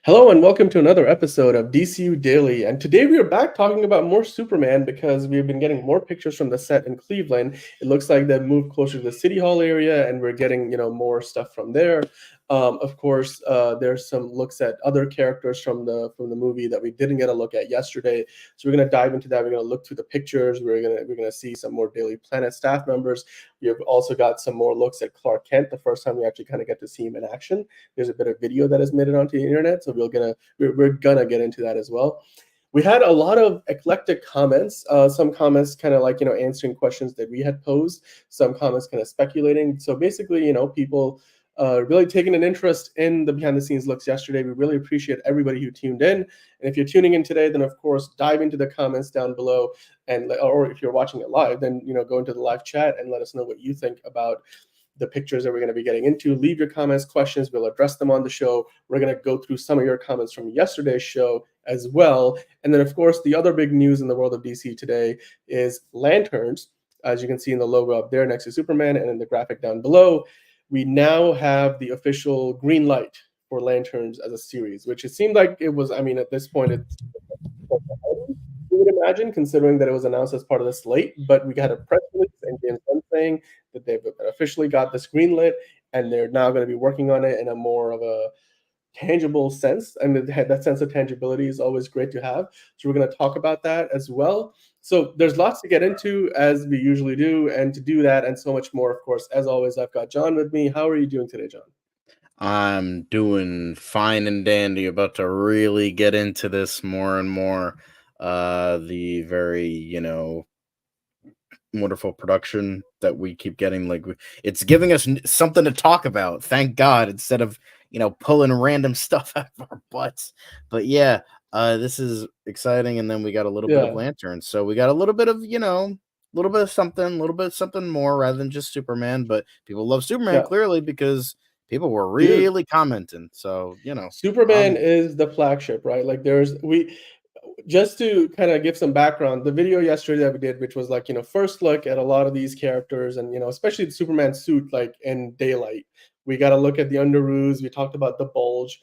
Hello and welcome to another episode of DCU Daily. And today we are back talking about more Superman because we've been getting more pictures from the set in Cleveland. It looks like they've moved closer to the City Hall area, and we're getting more stuff from there. Of course, there's some looks at other characters from the movie that we didn't get a look at yesterday. So we're gonna dive into that. We're gonna look through the pictures. We're gonna see some more Daily Planet staff members. We have also got some more looks at Clark Kent. The first time we actually kind of get to see him in action. There's a bit of video that has made it onto the internet, so we're gonna get into that as well. We had a lot of eclectic comments. Some comments kind of like answering questions that we had posed. Some comments kind of speculating. So basically, people really taking an interest in the behind the scenes looks yesterday. We really appreciate everybody who tuned in. And if you're tuning in today, then of course dive into the comments down below, or if you're watching it live, then go into the live chat and let us know what you think about the pictures that we're going to be getting into. Leave your comments, questions. We'll address them on the show. We're going to go through some of your comments from yesterday's show as well. And then, of course, the other big news in the world of DC today is lanterns. As you can see in the logo up there next to Superman and in the graphic down below, we now have the official green light for lanterns as a series, which it seemed like it was, at this point, it's you would imagine, considering that it was announced as part of the slate. But we got a press release and James Gunn saying that they've officially got this greenlit, and they're now going to be working on it in a more of a tangible sense. And that sense of tangibility is always great to have. So we're going to talk about that as well. So there's lots to get into, as we usually do, and to do that and so much more, of course, as always, I've got John with me. How are you doing today, John? I'm doing fine and dandy, about to really get into this more and more. The very, wonderful production that we keep getting. It's giving us something to talk about, thank God, instead of, pulling random stuff out of our butts. But yeah, this is exciting. And then we got a little bit of Yeah, lanterns. So we got a little bit of, a little bit of something more rather than just Superman. But people love Superman yeah. clearly because people were Dude, really commenting. So, Superman is the flagship, right? Like we just to kind of give some background, the video yesterday that we did, which was like, first look at a lot of these characters and, especially the Superman suit, like in daylight. We got to look at the underoos. We talked about the bulge.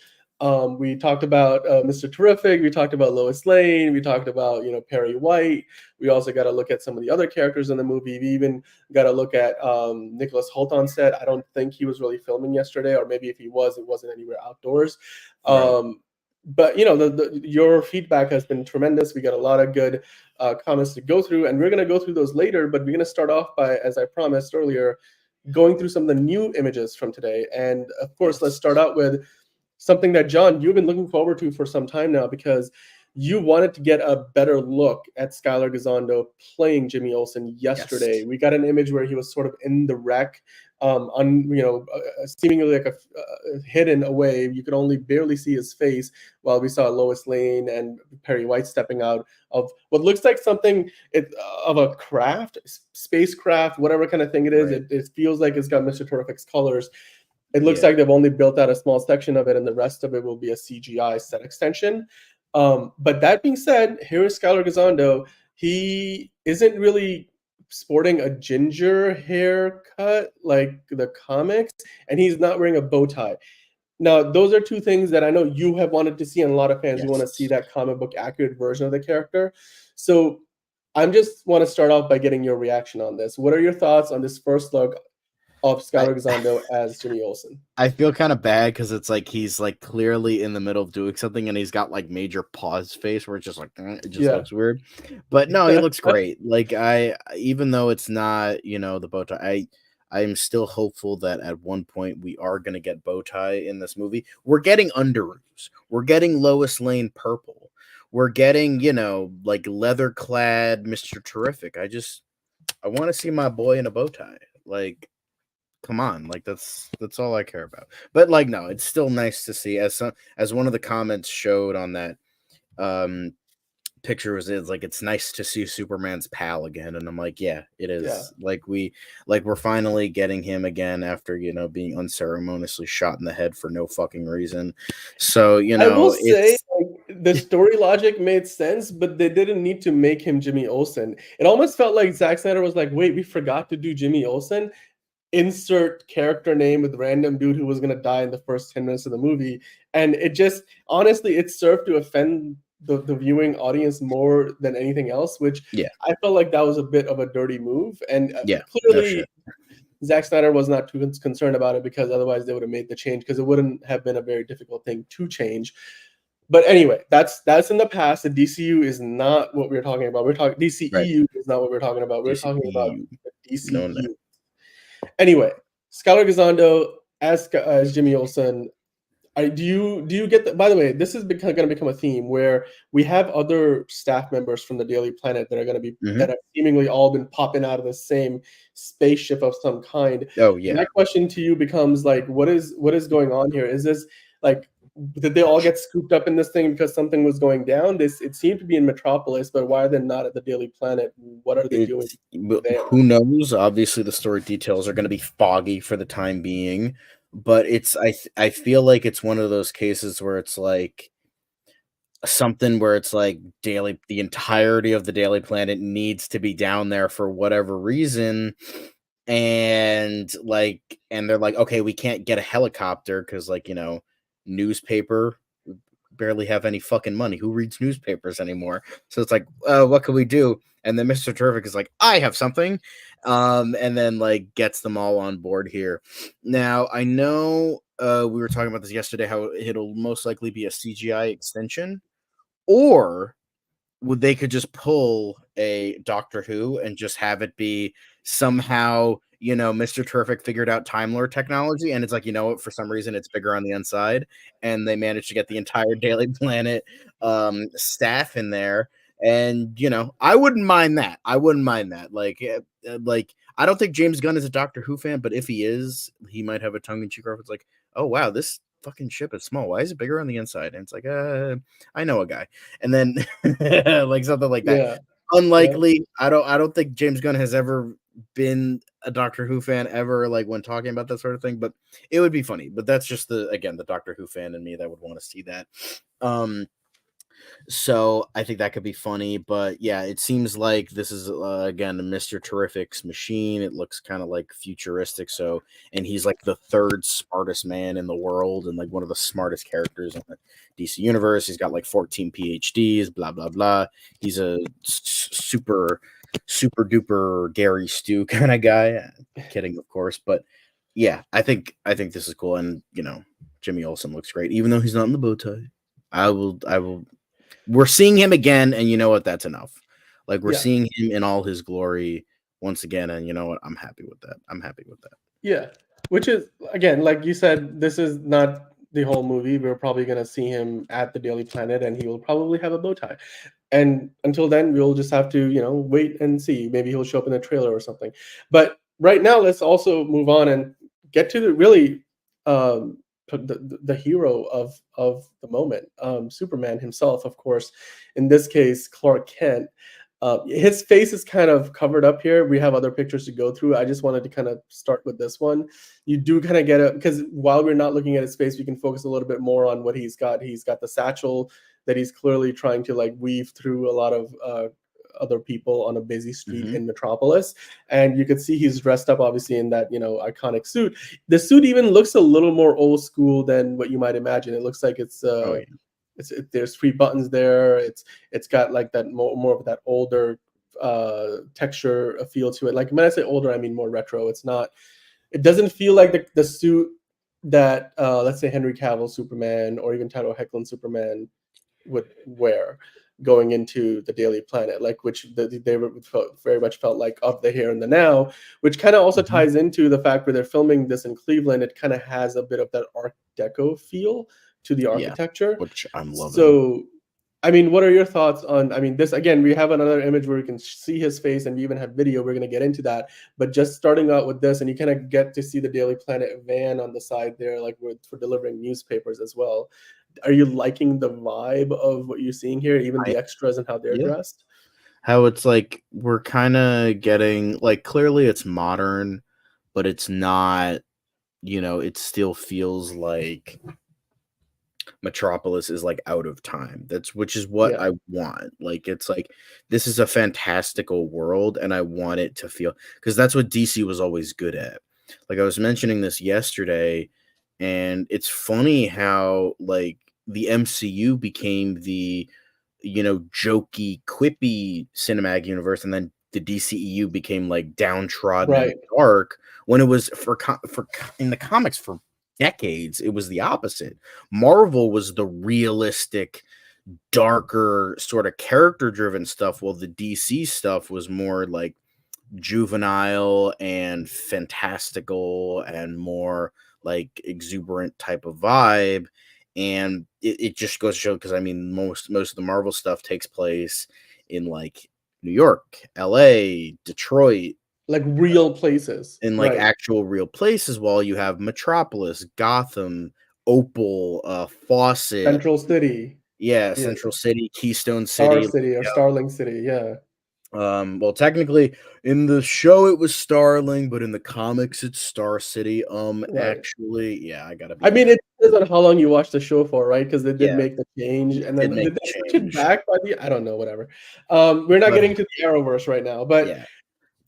We talked about Mr. Terrific. We talked about Lois Lane. We talked about, Perry White. We also got to look at some of the other characters in the movie. We even got to look at Nicholas Hoult on set. I don't think he was really filming yesterday, or maybe if he was, it wasn't anywhere outdoors. right. But your feedback has been tremendous. We got a lot of good comments to go through, and we're going to go through those later. But we're going to start off by, as I promised earlier, going through some of the new images from today. And of course, let's Yes. start out with something that, John, you've been looking forward to for some time now, because you wanted to get a better look at Skylar Gisondo playing Jimmy Olsen yesterday. Yes. We got an image where he was sort of in the wreck, seemingly like a hidden away. You could only barely see his face, while we saw Lois Lane and Perry White stepping out of what looks like something of a craft, spacecraft, whatever kind of thing it is. Right. It feels like it's got Mr. Terrific's colors. It looks Yeah. like they've only built out a small section of it, and the rest of it will be a CGI set extension. But that being said, here is Skylar Gisondo. He isn't really sporting a ginger haircut like the comics, and he's not wearing a bow tie. Now, those are two things that I know you have wanted to see, and a lot of fans who want to see Yes. that comic book accurate version of the character. So I'm just want to start off by getting your reaction on this. What are your thoughts on this first look of I Skylar Gisondo as Jimmy Olsen? I feel kind of bad because it's like he's like clearly in the middle of doing something and he's got like major pause face where it's just like it just Yeah. looks weird. But no, he looks great. Like even though it's not, the bow tie, I'm still hopeful that at one point we are gonna get bow tie in this movie. We're getting underoos. We're getting Lois Lane purple. We're getting, like leather clad Mr. Terrific. I want to see my boy in a bow tie. Like, come on, like that's all I care about. But like, no, it's still nice to see, as one of the comments showed on that um picture was, it's like it's nice to see Superman's pal again. And I'm like, yeah, it Yeah. is. We're finally getting him again after, being unceremoniously shot in the head for no fucking reason. So, I will say, it's like, the story logic made sense, but they didn't need to make him Jimmy Olsen. It almost felt like Zack Snyder was like, "Wait, we forgot to do Jimmy Olsen." insert character name with random dude who was going to die in the first 10 minutes of the movie. And it just, honestly, it served to offend the viewing audience more than anything else, which Yeah. I felt like that was a bit of a dirty move. And Yeah. No clearly, shit. Zack Snyder was not too concerned about it, because otherwise they would have made the change, because it wouldn't have been a very difficult thing to change. But anyway, that's in the past. The DCU is not what we're talking about. We're talking Right. DCEU is not what we're talking about. We're talking about DCU. the No, no. DCU. Anyway, Skylar Gisondo as Jimmy Olsen. Do you get that? By the way, this is going to become a theme where we have other staff members from the Daily Planet that are going to be Mhm. that have seemingly all been popping out of the same spaceship of some kind. Oh, yeah. My question to you becomes like, what is going on here? Is this like, did they all get scooped up in this thing because something was going down? It seemed to be in Metropolis, but why are they not at the Daily Planet? What are they doing there? Who knows? Obviously, the story details are going to be foggy for the time being, but I feel like it's one of those cases where it's like something where it's like the entirety of the Daily Planet needs to be down there for whatever reason, and they're like, okay, we can't get a helicopter because, like, newspaper barely have any fucking money. Who reads newspapers anymore? So it's like, what can we do? And then Mr. Terrific is like, I have something. And then like gets them all on board here. Now, I know we were talking about this yesterday, how it'll most likely be a CGI extension, or they could just pull a Doctor Who and just have it be somehow, Mr. Terrific figured out Time Lord technology, and it's like, what, for some reason it's bigger on the inside, and they managed to get the entire Daily Planet staff in there. And I wouldn't mind that. Like, I don't think James Gunn is a Doctor Who fan, but if he is, he might have a tongue-in-cheek reference like, oh wow, this fucking ship is small. Why is it bigger on the inside? And it's like, I know a guy. And then like something like that. Yeah, yeah, Unlikely. I don't think James Gunn has ever been a Doctor Who fan ever, like when talking about that sort of thing, but it would be funny. But that's just the Doctor Who fan in me that would want to see that. So I think that could be funny, but yeah, it seems like this is again Mr. Terrific's machine. It looks kind of like futuristic. So, and he's like the third smartest man in the world, and like one of the smartest characters in the DC universe. He's got like 14 PhDs, blah blah blah. He's a super duper Gary Stu kind of guy. Kidding, of course, but yeah, I think this is cool, and Jimmy Olsen looks great, even though he's not in the bow tie. I will. We're seeing him again, and you know what? That's enough. Like, we're yeah. seeing him in all his glory once again, and you know what? I'm happy with that. Yeah, which is, again, like you said, this is not the whole movie. We're probably going to see him at the Daily Planet, and he will probably have a bow tie. And until then, we'll just have to, wait and see. Maybe he'll show up in a trailer or something. But right now, let's also move on and get to the really the hero of the moment, Superman himself, of course. In this case, Clark Kent. His face is kind of covered up here. We have other pictures to go through. I just wanted to kind of start with this one. You do kind of get it, because while we're not looking at his face, we can focus a little bit more on what he's got. He's got the satchel that he's clearly trying to like weave through a lot of other people on a busy street in Metropolis. And you can see he's dressed up obviously in that, iconic suit. The suit even looks a little more old school than what you might imagine. It looks like it's Oh yeah. there's 3 buttons there. It's got like that more of that older texture feel to it. Like when I say older, I mean more retro. It doesn't feel like the suit that let's say Henry Cavill Superman or even Tyler Hoechlin Superman would wear going into the Daily Planet, like which they very much felt like of the here and the now, which kind of also ties into the fact where they're filming this in Cleveland. It kind of has a bit of that Art Deco feel to the architecture, which I'm loving. So, I mean, what are your thoughts on? I mean, this again, we have another image where we can see his face, and we even have video. We're going to get into that, but just starting out with this, and you kind of get to see the Daily Planet van on the side there, like for delivering newspapers as well. Are you liking the vibe of what you're seeing here, even the extras and how they're dressed? How it's like we're kind of getting like, clearly it's modern, but it's not. It still feels like Metropolis is like out of time. Which is what I want. Like, it's like, this is a fantastical world, and I want it to feel, because that's what DC was always good at. like I was mentioning this yesterday, and it's funny how like the MCU became the jokey, quippy cinematic universe, and then the DCEU became like downtrodden and Right. dark. When it was in the comics for decades, it was the opposite. Marvel was the realistic, darker, sort of character-driven stuff, while the DC stuff was more like juvenile and fantastical and more like exuberant type of vibe. And it just goes to show, because I mean most of the Marvel stuff takes place in like New York, LA, Detroit, Like real places. in like Right. actual real places, while you have Metropolis, Gotham, Opal, Fawcett, Central City. yeah, Yeah. Central City, Keystone Star City. City or Starling City. Yeah. Well, technically, in the show it was Starling, but in the comics it's Star City. Right. Actually, yeah, I gotta I be, mean, it depends on how long you watch the show for, right? Because they did yeah, make the change, and did then make did the they switch it change. back by the? I don't know, whatever. We're not But getting to the Arrowverse right now, but yeah,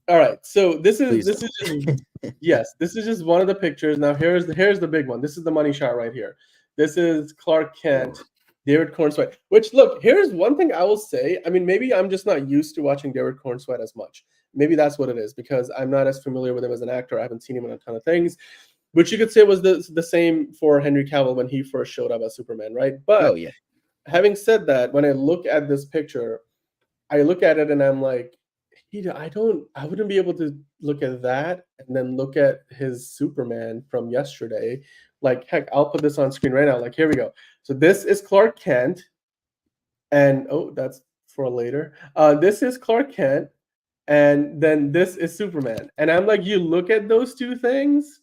all right. So please this is just don't. yes, this is just one of the pictures. Now here's the big one. This is the money shot right here. This is Clark Kent, David Cornsweet. Which look, here's one thing I will say. I mean, maybe I'm just not used to watching David Cornsweet as much. Maybe that's what it is because I'm not as familiar with him as an actor. I haven't seen him in a ton of things, which you could say was the same for Henry Cavill when he first showed up as Superman, right? Oh But yeah, having said that, when I look at this picture, I look at it and I'm like, I wouldn't be able to look at that and then look at his Superman from yesterday. Like, heck, I'll put this on screen right now. Like, here we go. So this is Clark Kent, and oh, that's for later. This is Clark Kent, and then this is Superman. And I'm like, you look at those two things,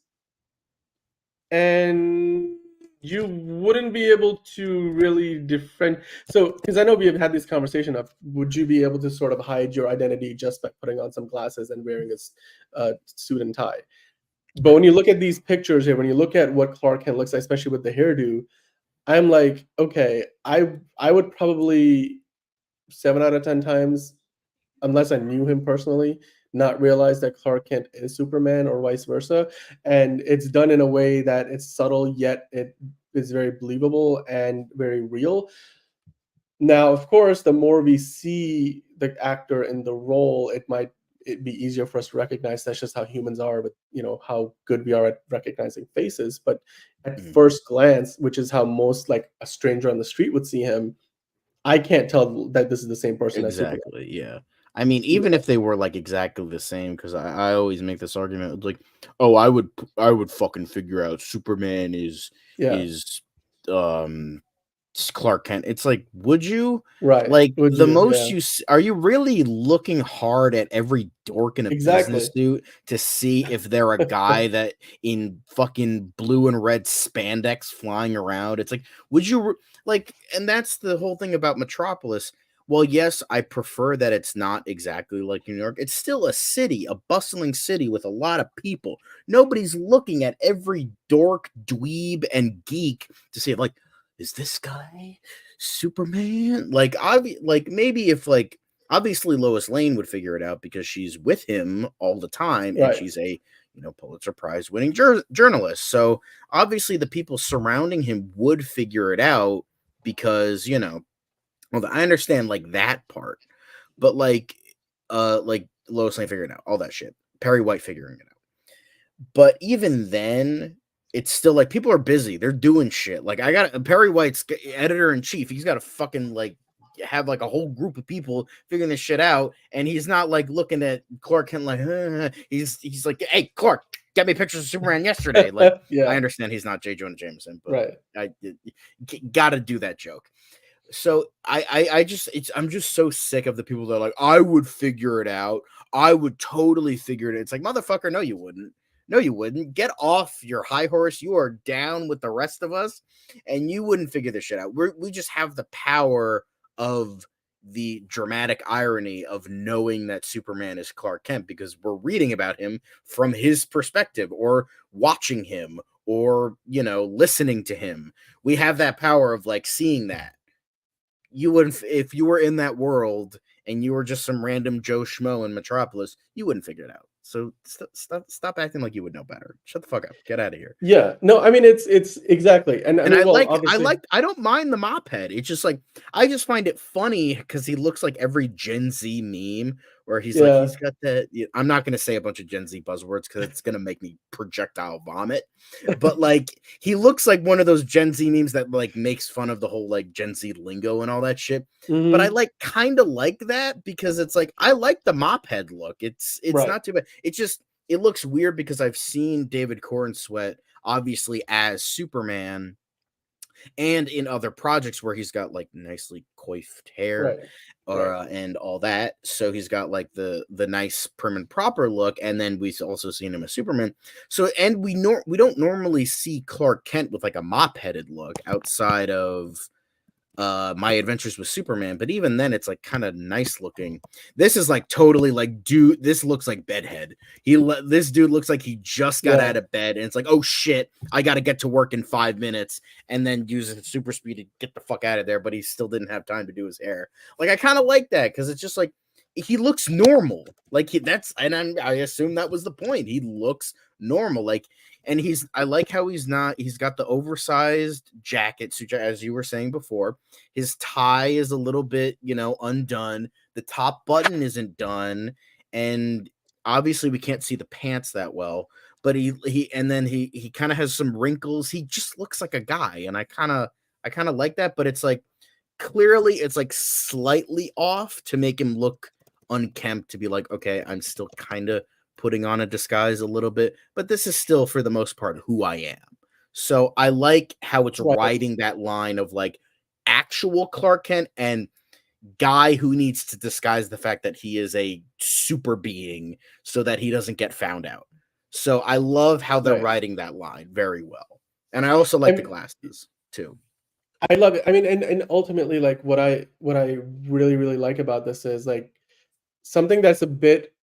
and you wouldn't be able to really different. So because I know we have had this conversation of would you be able to sort of hide your identity just by putting on some glasses and wearing a suit and tie? But when you look at these pictures here, when you look at what Clark Kent looks like, especially with the hairdo, I'm like, okay, I would probably 7 out of 10 times, unless I knew him personally, not realize that Clark Kent is Superman or vice versa. And it's done in a way that it's subtle, yet it is very believable and very real. Now, of course, the more we see the actor in the role, it be easier for us to recognize that's just how humans are with how good we are at recognizing faces. But at mhm, first glance, which is how most like a stranger on the street would see him, I can't tell that this is the same person as Superman. exactly, yeah. I mean, even if they were like exactly the same, because I always make this argument, it's like, oh, I would fucking figure out Superman Yeah, is um Clark Kent. It's like, would you? right. Like, Would the you? most Yeah, are you really looking hard at every dork in a business exactly. suit to see if they're a guy that in fucking blue and red spandex flying around? It's like, would you like, and that's the whole thing about Metropolis. Well, yes, I prefer that it's not exactly like New York. It's still a city, a bustling city with a lot of people. Nobody's looking at every dork, dweeb, and geek to see, like, is this guy Superman? Like, like maybe if like obviously Lois Lane would figure it out because she's with him all the time and Right. she's a Pulitzer Prize winning journalist. So obviously the people surrounding him would figure it out because well, I understand like that part, but like Lois Lane figuring it out all that shit. Perry White figuring it out. But even then, it's still like people are busy. They're doing shit. Like I got Perry White's editor in chief. He's got to fucking like have like a whole group of people figuring this shit out, and he's not like looking at Clark Kent like he's like, hey Clark, get me pictures of Superman yesterday. Like I Yeah, understand he's not J. Jonah Jameson, but right. I got to do that joke. So I just I'm just so sick of the people that are like, I would figure it out. I would totally figure it out. It's like, motherfucker, no, you wouldn't. No, you wouldn't. Get off your high horse. You are down with the rest of us, and you wouldn't figure this shit out. We just have the power of the dramatic irony of knowing that Superman is Clark Kent because we're reading about him from his perspective or watching him or, listening to him. We have that power of like seeing that. You wouldn't, if you were in that world and you were just some random Joe Schmo in Metropolis, you wouldn't figure it out. So stop acting like you would know better. Shut the fuck up. Get out of here. Yeah, no, I mean it's exactly, and I And mean, well, obviously, I don't mind the mop head. It's just like I just find it funny because he looks like every Gen Z meme where he's like yeah, he's got that. I'm not going to say a bunch of Gen Z buzzwords because it's going to make me projectile vomit. But like he looks like one of those Gen Z memes that like makes fun of the whole like Gen Z lingo and all that shit. But I hmm like kind of like that because it's like I like the mop head look. It's right, not too bad. It just it looks weird because I've seen David Corenswet obviously as Superman and in other projects where he's got like nicely coiffed hair right, or right, and all that, so he's got like the nice prim and proper look, and then we've also seen him as Superman. So and we don't normally see Clark Kent with like a mop headed look outside of My Adventures with Superman, but even then it's like kind of nice looking. This is like totally like dude, this looks like bedhead. This dude looks like he just got yeah, out of bed and it's like, oh shit, I got to get to work in 5 minutes, and then uses super speed to get the fuck out of there, but he still didn't have time to do his hair. Like I kind of like that cuz it's just like he looks normal. Like that's and I assume that was the point. He looks normal. Like and I like how he's got the oversized jacket suit as you were saying before. His tie is a little bit, undone. The top button isn't done, and obviously we can't see the pants that well. But he kind of has some wrinkles. He just looks like a guy, and I kind of like that. But it's like clearly it's like slightly off to make him look unkempt. To be like, okay, I'm still kind of putting on a disguise a little bit, but this is still for the most part who I am. So I like how it's right, riding that line of like actual Clark Kent and guy who needs to disguise the fact that he is a super being so that he doesn't get found out. So I love how they're right. riding that line very well. And I also I like the mean, glasses too. I love it. I mean, and ultimately, like what I really like about this is like something that's a bit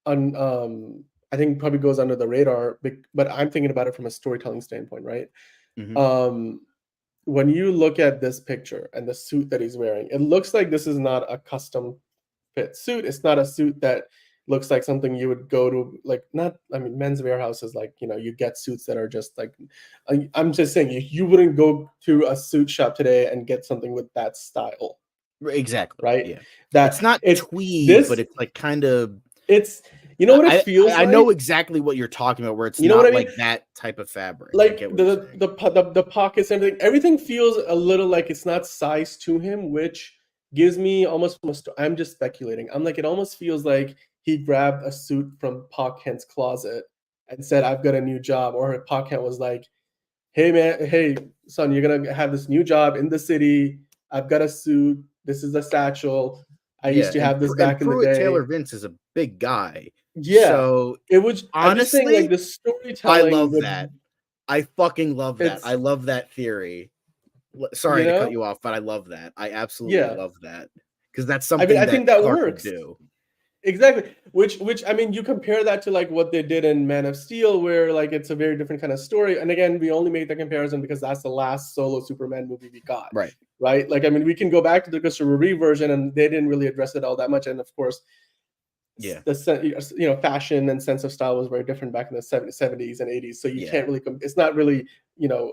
I think probably goes under the radar, but I'm thinking about it from a storytelling standpoint, right? Hmm. Um, when you look at this picture and the suit that he's wearing, it looks like this is not a custom fit suit. It's not a suit that looks like something you would go to, like, not, I mean, Men's Warehouse is like, you get suits that are just like, I'm just saying, you wouldn't go to a suit shop today and get something with that style, Exactly. right? Yeah. It's That not it's tweed, but this, it's like kind of it's, you know what it I feels I know like? exactly what you're talking about, where it's You know what I not mean? like that type of fabric. I Like get what you're saying. the pockets, everything feels a little like it's not sized to him, which gives me almost I'm just speculating. I'm like, it almost feels like he grabbed a suit from Pa Kent's closet and said, "I've got a new job," or Pa Kent was like, "Hey man, hey son, you're gonna have this new job in the city. I've got a suit. This is a satchel. I used Yeah, to have this and back in the Pruitt Taylor day." Vince is a big guy. Yeah, So, it was. I'm just saying, like honestly, the I storytelling love would. that. I fucking love that. I It's love that theory. you Sorry to cut know, you off, but I love that. I absolutely yeah. love that because that's I mean, something I that think that Clark would works. do. Exactly. Which I mean, you compare that to like what they did in Man of Steel, where like it's a very different kind of story. And again, we only made the comparison because that's the last solo Superman movie we got, Right. right? Like, I mean, we can go back to the Christopher Reeve version, and they didn't really address it all that much. And of course, Yeah. fashion and sense of style was very different back in the 70s and 80s. So you Yeah. can't really, it's not really,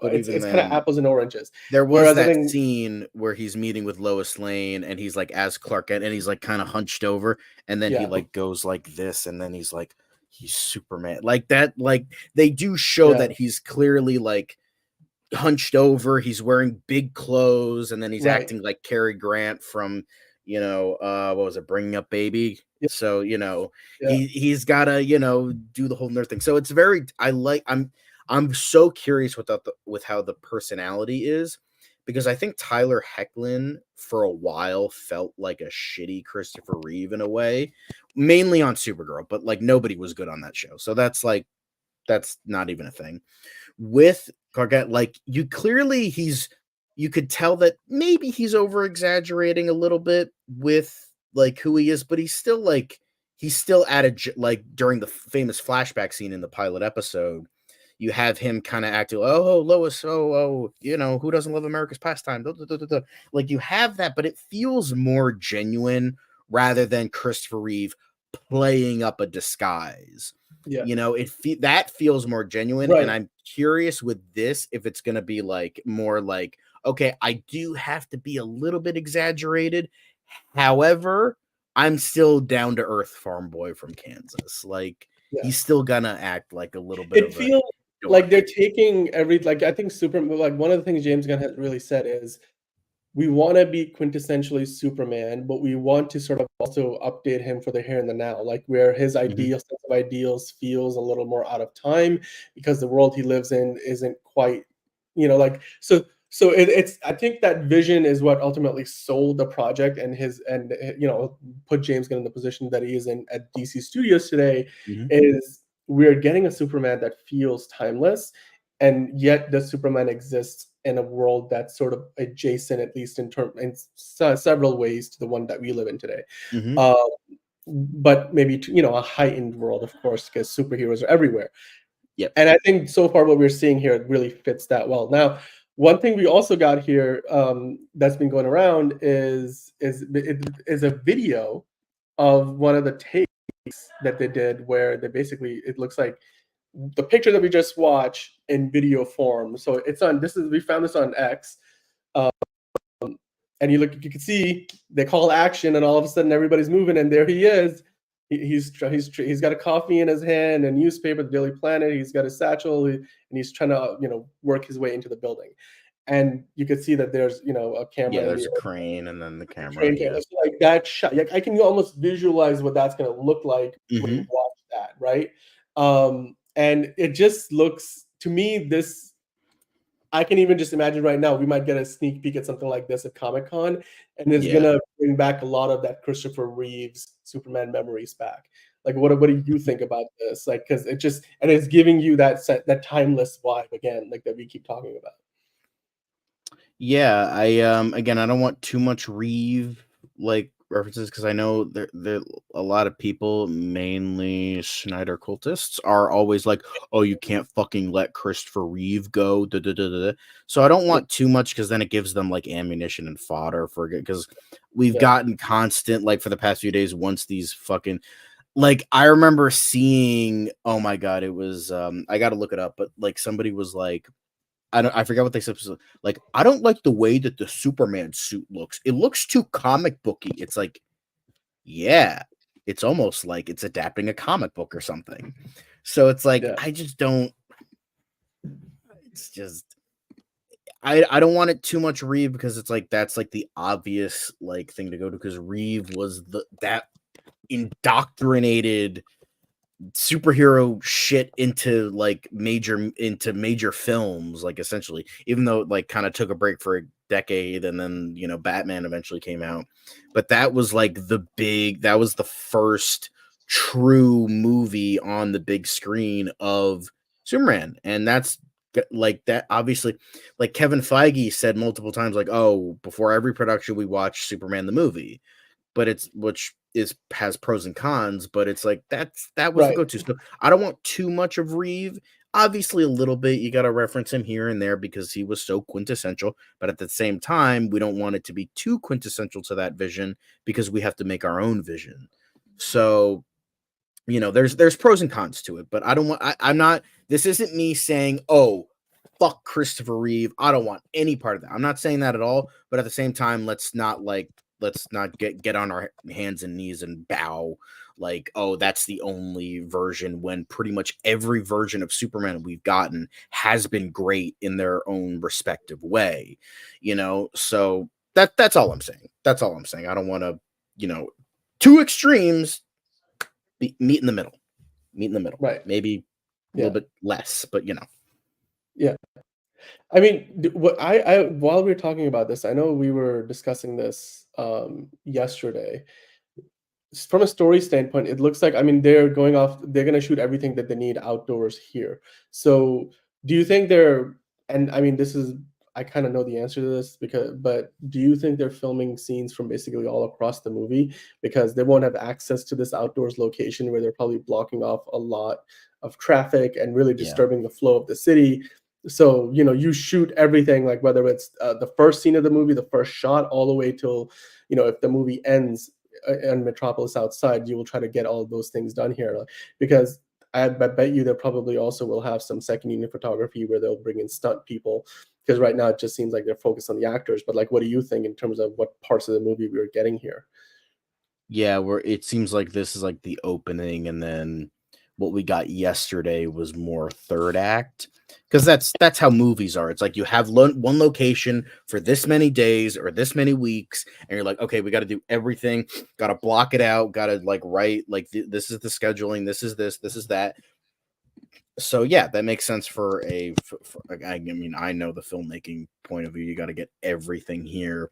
But even it's kind of then, apples and oranges. there was Whereas I that think, scene where he's meeting with Lois Lane and he's like as Clark Kent and he's like kind of hunched over and then he yeah, like goes like this and then he's like he's Superman. Like that, like they do show yeah, that he's clearly like hunched over, he's wearing big clothes, and then he's right, acting like Cary Grant from, what was it, Bringing Up Baby. yeah, So, yeah, he's gotta, do the whole nerd thing. So it's very I'm so curious with how the personality is, because I think Tyler Hoechlin for a while felt like a shitty Christopher Reeve in a way, mainly on Supergirl, but like nobody was good on that show. So that's not even a thing with Gargant. Like you could tell that maybe he's over exaggerating a little bit with like who he is, but he's still at like during the famous flashback scene in the pilot episode. You have him kind of acting, oh, Lois, who doesn't love America's pastime? Duh, duh, duh, duh, duh. Like you have that, but it feels more genuine rather than Christopher Reeve playing up a disguise. Yeah. You know, that feels more genuine, and Right. I'm curious with this if it's gonna be like more like, okay, I do have to be a little bit exaggerated. However, I'm still down to earth farm boy from Kansas. Like Yeah. he's still gonna act like a little bit It of a feels like dork. they're taking like I think like one of the things James Gunn has really said is we want to be quintessentially Superman, but we want to sort of also update him for the here and the now, like where his Mhm, ideal sense of ideals feels a little more out of time because the world he lives in isn't quite, like so it's I think that vision is what ultimately sold the project and put James Gunn in the position that he is in at DC Studios today. mhm, Is we're getting a Superman that feels timeless, and yet the Superman exists in a world that's sort of adjacent, at least in several ways, to the one that we live in today. mhm. Uh, but maybe a heightened world, of course, because superheroes are everywhere. Yep. And I think so far what we're seeing here really fits that well. Now, one thing we also got here that's been going around is a video of one of the takes that they did where they basically it looks like the picture that we just watched in video form. So it's on we found this on X. Um, and you can see they call action, and all of a sudden everybody's moving, and there he is. He's got a coffee in his hand, a newspaper, the Daily Planet. He's got a satchel, and he's trying to work his way into the building. And you can see that there's a camera Yeah, in there's the a crane and then the a camera. crane camera. Yeah. So like that shot, like I can almost visualize what that's going to look like when you Mhm. watch that, right? And it just looks to me this I can even just imagine right now we might get a sneak peek at something like this at Comic Con, and it's Yeah. gonna bring back a lot of that Christopher Reeves Superman memories back. Like, what do you think about this? Like, because it's giving you that timeless vibe again, like that we keep talking about. Yeah, again, I don't want too much Reeve like references because I know there a lot of people, mainly Schneider cultists, are always like, "Oh, you can't fucking let Christopher Reeve go." Da, da, da, da, da. So I don't Yeah, want too much because then it gives them like ammunition and fodder for it. Because we've yeah, gotten constant like for the past few days. Once these fucking like I remember seeing, oh my god, it was I got to look it up, but like somebody was like I forget what they said. Like, I don't like the way that the Superman suit looks. It looks too comic booky. It's like, yeah, it's almost like it's adapting a comic book or something. So it's like yeah, I just don't. It's just I don't want it too much Reeve because it's like that's like the obvious like thing to go to because Reeve was that indoctrinated superhero shit into major films, like essentially, even though it like kind of took a break for a decade and then Batman eventually came out. But that was like that was the first true movie on the big screen of Superman. And that's like that obviously, like Kevin Feige said multiple times, like, oh, before every production we watch Superman the movie, but it's which is has pros and cons, but it's like that was the right. go-to. So I don't want too much of Reeve. Obviously, a little bit. You got to reference him here and there because he was so quintessential. But at the same time, we don't want it to be too quintessential to that vision because we have to make our own vision. So there's pros and cons to it. But I don't want. I'm not. This isn't me saying, oh, fuck Christopher Reeve. I don't want any part of that. I'm not saying that at all. But at the same time, let's not get on our hands and knees and bow like, oh, that's the only version when pretty much every version of Superman we've gotten has been great in their own respective way. So that's all I'm saying. That's all I'm saying. I don't want to, two extremes meet in the middle. Meet in the middle. Right. Maybe a little Yeah. bit less, but Yeah. I mean, what I while we were talking about this, I know we were discussing this yesterday. From a story standpoint, it looks like I mean they're gonna shoot everything that they need outdoors here. So do you think they're and I mean this is I kind of know the answer to this but do you think they're filming scenes from basically all across the movie because they won't have access to this outdoors location where they're probably blocking off a lot of traffic and really yeah. disturbing the flow of the city. So, you shoot everything like whether it's the first scene of the movie, the first shot all the way till, if the movie ends and Metropolis outside, you will try to get all of those things done here, because I bet you they probably also will have some second unit photography where they'll bring in stunt people, because right now it just seems like they're focused on the actors. But like, what do you think in terms of what parts of the movie we are getting here? Yeah, where it seems like this is like the opening, and then what we got yesterday was more third act. Because that's how movies are. It's like you have one location for this many days or this many weeks, and you're like, okay, we got to do everything, got to block it out, got to like write like this is the scheduling, this is that. So yeah, that makes sense for I mean, I know the filmmaking point of view. You got to get everything here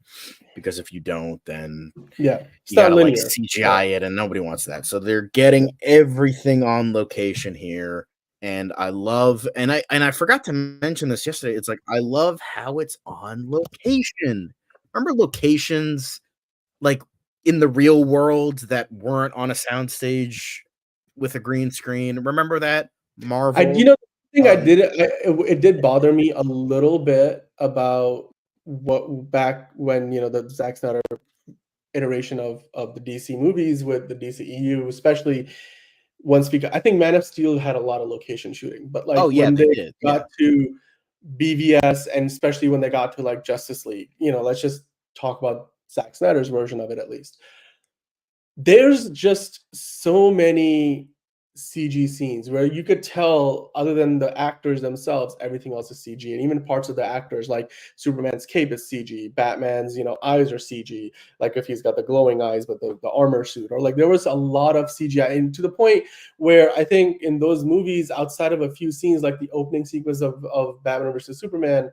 because if you don't, then Yeah, it's you not gotta like linear. Yeah, CGI it, and nobody wants that. So they're yeah. getting everything on location here, and I love. And I forgot to mention this yesterday. It's like I love how it's on location. Remember locations like in the real world that weren't on a soundstage with a green screen. Remember that You Marvel? know, the thing I Um, did, it did bother me a little bit about what back when, the Zack Snyder iteration of the DC movies with the DCEU, especially once we got, I think Man of Steel had a lot of location shooting, but like oh yeah, when they they did. Yeah. got to BVS, and especially when they got to like Justice League, let's just talk about Zack Snyder's version of it at least. There's just so many CG scenes where you could tell, other than the actors themselves, everything else is CG, and even parts of the actors, like Superman's cape is CG, Batman's, eyes are CG, like if he's got the glowing eyes, but the armor suit, or like there was a lot of CGI, and to the point where I think in those movies, outside of a few scenes, like the opening sequence of Batman versus Superman,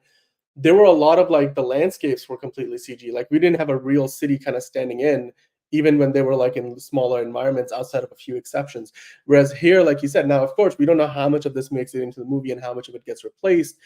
there were a lot of like the landscapes were completely CG. Like we didn't have a real city kind of standing in, even when they were like in smaller environments, outside of a few exceptions. Whereas here, like you said, now of course we don't know how much of this makes it into the movie and how much of it gets replaced.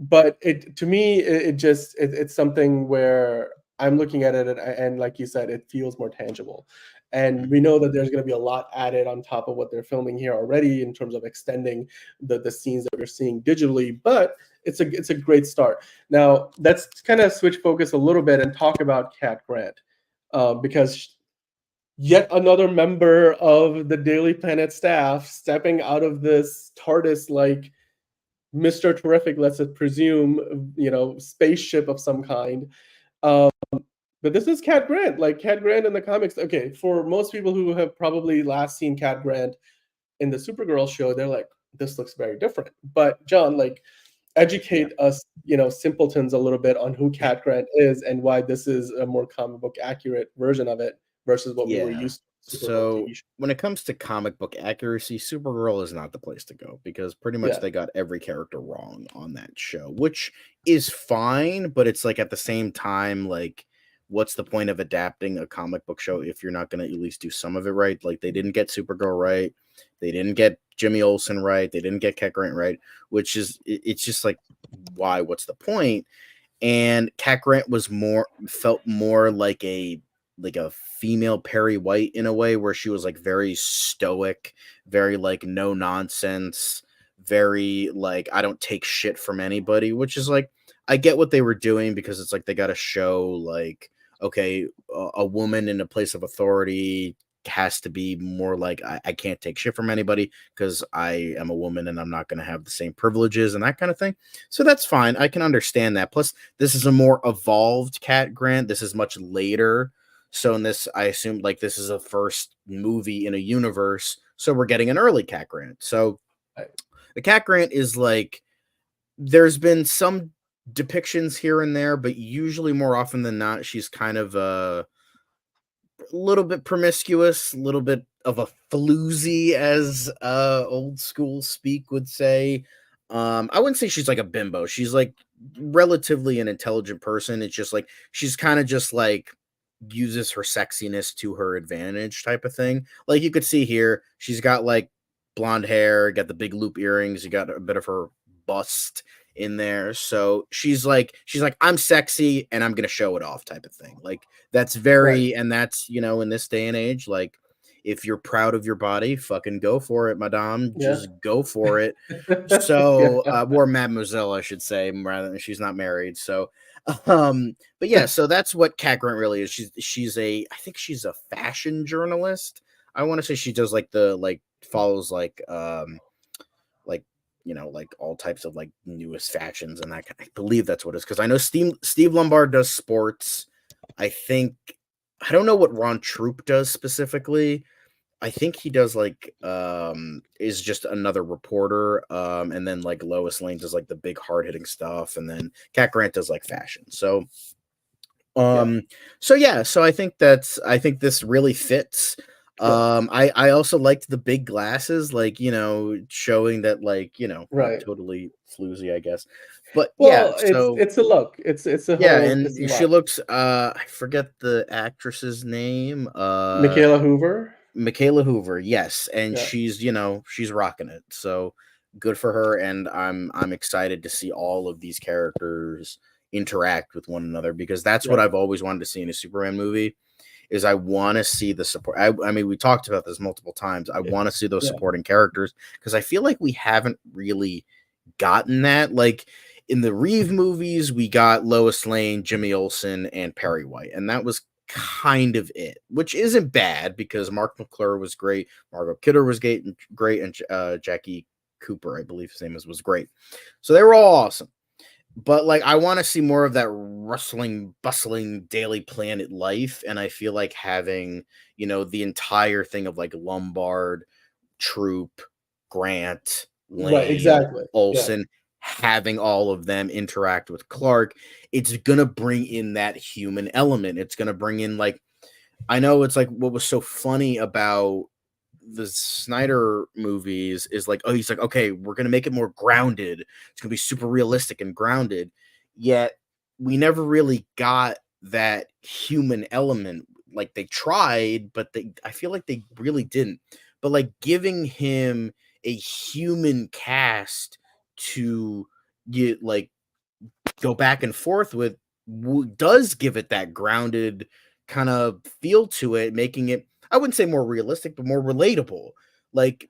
But it to me, it's something where I'm looking at it, and like you said, it feels more tangible. And we know that there's going to be a lot added on top of what they're filming here already in terms of extending the scenes that we're seeing digitally. But it's a great start. Now let's kind of switch focus a little bit and talk about Cat Grant, because yet another member of the Daily Planet staff stepping out of this TARDIS like Mr. Terrific, let's presume, spaceship of some kind. Um, but this is Cat Grant, like Cat Grant in the comics. Okay, for most people who have probably last seen Cat Grant in the Supergirl show, they're like, this looks very different. But John, like, Yeah. educate us, simpletons a little bit on who Cat Grant is and why this is a more comic book accurate version of it versus what we were Yeah. used to Supergirl So TV show. when it comes to comic book accuracy, Supergirl is not the place to go because pretty much Yeah, they got every character wrong on that show, which is fine, but it's like at the same time, like, what's the point of adapting a comic book show if you're not going to at least do some of it right? Like, they didn't get Supergirl right. They didn't get Jimmy Olsen right. They didn't get Cat Grant right, which is, it's just like, why? What's the point? And Cat Grant felt more like a female Perry White in a way where she was like very stoic, very like no nonsense, very like I don't take shit from anybody, which is like I get what they were doing because it's like they got to show like okay, a woman in a place of authority has to be more like I can't take shit from anybody because I am a woman and I'm not going to have the same privileges and that kind of thing. So that's fine. I can understand that. Plus, this is a more evolved Cat Grant. This is much later. So in this, I assume like this is a first movie in a universe. So we're getting an early Cat Grant. So right. the Cat Grant is like there's been some depictions here and there, but usually more often than not, she's kind of a little bit promiscuous, a little bit of a floozy, as old school speak would say. I wouldn't say she's like a bimbo. She's like relatively an intelligent person. It's just like she's kind of just like uses her sexiness to her advantage type of thing. Like you could see here, she's got like blonde hair, got the big loop earrings, you got a bit of her bust in there. So she's like I'm sexy and I'm going to show it off type of thing. Like that's Right. very, and that's, in this day and age, like if you're proud of your body, fucking go for it, madame. Yeah. Just go for it. So, Yeah. or mademoiselle, I should say, rather than she's not married. So, but yeah, so that's what Cat Grant really is. I think she's a fashion journalist. I want to say she does like the follows like like all types of like newest fashions and that. I believe that's what it is, because I know Steve Lombard does sports. I don't know what Ron Troop does specifically. I think he does like is just another reporter, and then like Lois Lane does like the big hard hitting stuff, and then Cat Grant does like fashion. So so I think this really fits. I also liked the big glasses, like, showing that, like, I'm Right. totally floozy, I guess. But yeah, Well, so it's a look. It's a yeah, whole it's a and she lot. looks I forget the actress's name. Michaela Hoover. Michaela Hoover, yes, and Yeah. she's rocking it. So good for her, and I'm excited to see all of these characters interact with one another, because that's what Right. I've always wanted to see in a Superman movie. Is I want to see the support. I mean, we talked about this multiple times. I want to see those Yeah. supporting characters, because I feel like we haven't really gotten that. Like in the Reeve movies, we got Lois Lane, Jimmy Olsen, and Perry White, and that was kind of it, which isn't bad because Mark McClure was great, Margot Kidder was great, and Jackie Cooper, I believe his name was great. So they were all awesome. But like, I want to see more of that rustling, bustling Daily Planet life, and I feel like having the entire thing of like Lombard, Troop, Grant, Right. Lane, Exactly. Yeah. Olsen, having all of them interact with Clark, it's gonna bring in that human element. It's gonna bring in, like, I know it's like what was so funny about the Snyder movies is like, oh, he's like, okay, we're gonna make it more grounded. It's gonna be super realistic and grounded. Yet we never really got that human element. Like they tried, but I feel like they really didn't. But like giving him a human cast to get like go back and forth with does give it that grounded kind of feel to it, making it, I wouldn't say more realistic, but more relatable. Like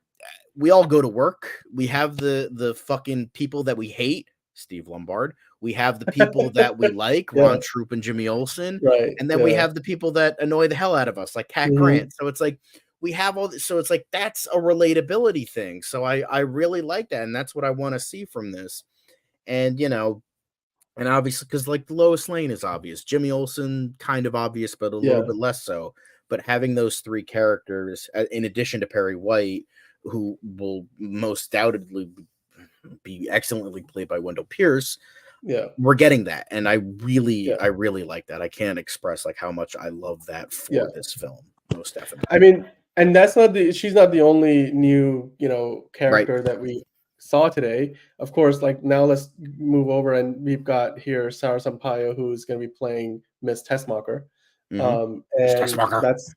we all go to work. We have the fucking people that we hate, Steve Lombard. We have the people that we like, Yeah. Ron Troop and Jimmy Olsen. Right. And then we Yeah. have the people that annoy the hell out of us, like Cat Hmm. Grant. So it's like we have all this, so it's like that's a relatability thing. So I really like that, and that's what I want to see from this. And and obviously, because like Lois Lane is obvious, Jimmy Olsen kind of obvious, but a little Yeah. bit less so. But having those three characters, in addition to Perry White, who will most doubtedly be excellently played by Wendell Pierce, Yeah. we're getting that, and I Yeah. really like that. I can't express like how much I love that Yeah. for this film, most I definitely. mean, and she's not the only new, Right. character that we saw today. Of course, like now let's move over and we've got here Sarah Sampaio, who's going to be playing Miss Tessmacher. Mm-hmm. And that's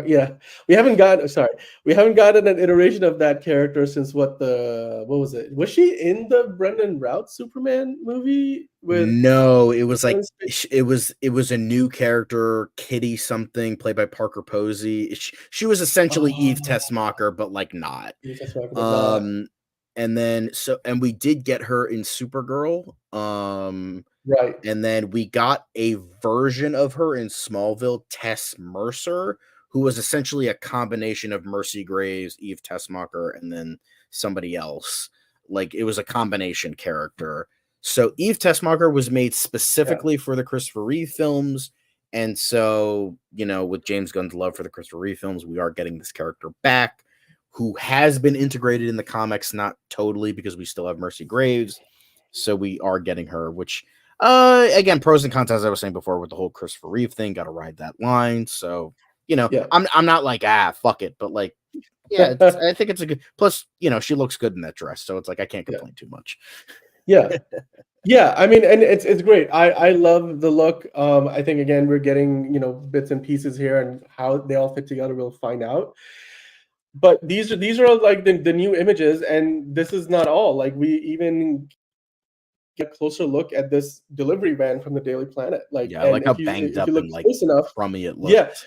yeah. We haven't gotten an iteration of that character since what was it? Was she in the Brendan Routh Superman movie with No, it was like Kevin Spacey? it was a new character, Kitty something, played by Parker Posey. She was essentially Eve Oh, Tessmacher, but like not. Eve Tessmacher, but not Um, and then and we did get her in Supergirl. right. And then we got a version of her in Smallville, Tess Mercer, who was essentially a combination of Mercy Graves, Eve Tessmacher, and then somebody else. Like it was a combination character. So Eve Tessmacher was made Yeah. specifically for the Christopher Reeve films. And so, with James Gunn's love for the Christopher Reeve films, we are getting this character back, who has been integrated in the comics, not totally, because we still have Mercy Graves. So we are getting her, which again, pros and cons, as I was saying before, with the whole Christopher Reeve thing, got to ride that line. So, Yeah. I'm not like, fuck it, but like, yeah, I think it's a good, plus, she looks good in that dress. So it's like, I can't Yeah. complain too much. Yeah. Yeah, I mean, and it's great. I love the look. I think again we're getting bits and pieces here, and how they all fit together we'll find out. But these are like the new images, and this is not all. Like we even get a closer look at this delivery van from the Daily Planet. Like, Yeah, I and like how if you banged if you up look and like close enough, crummy it yeah. looked.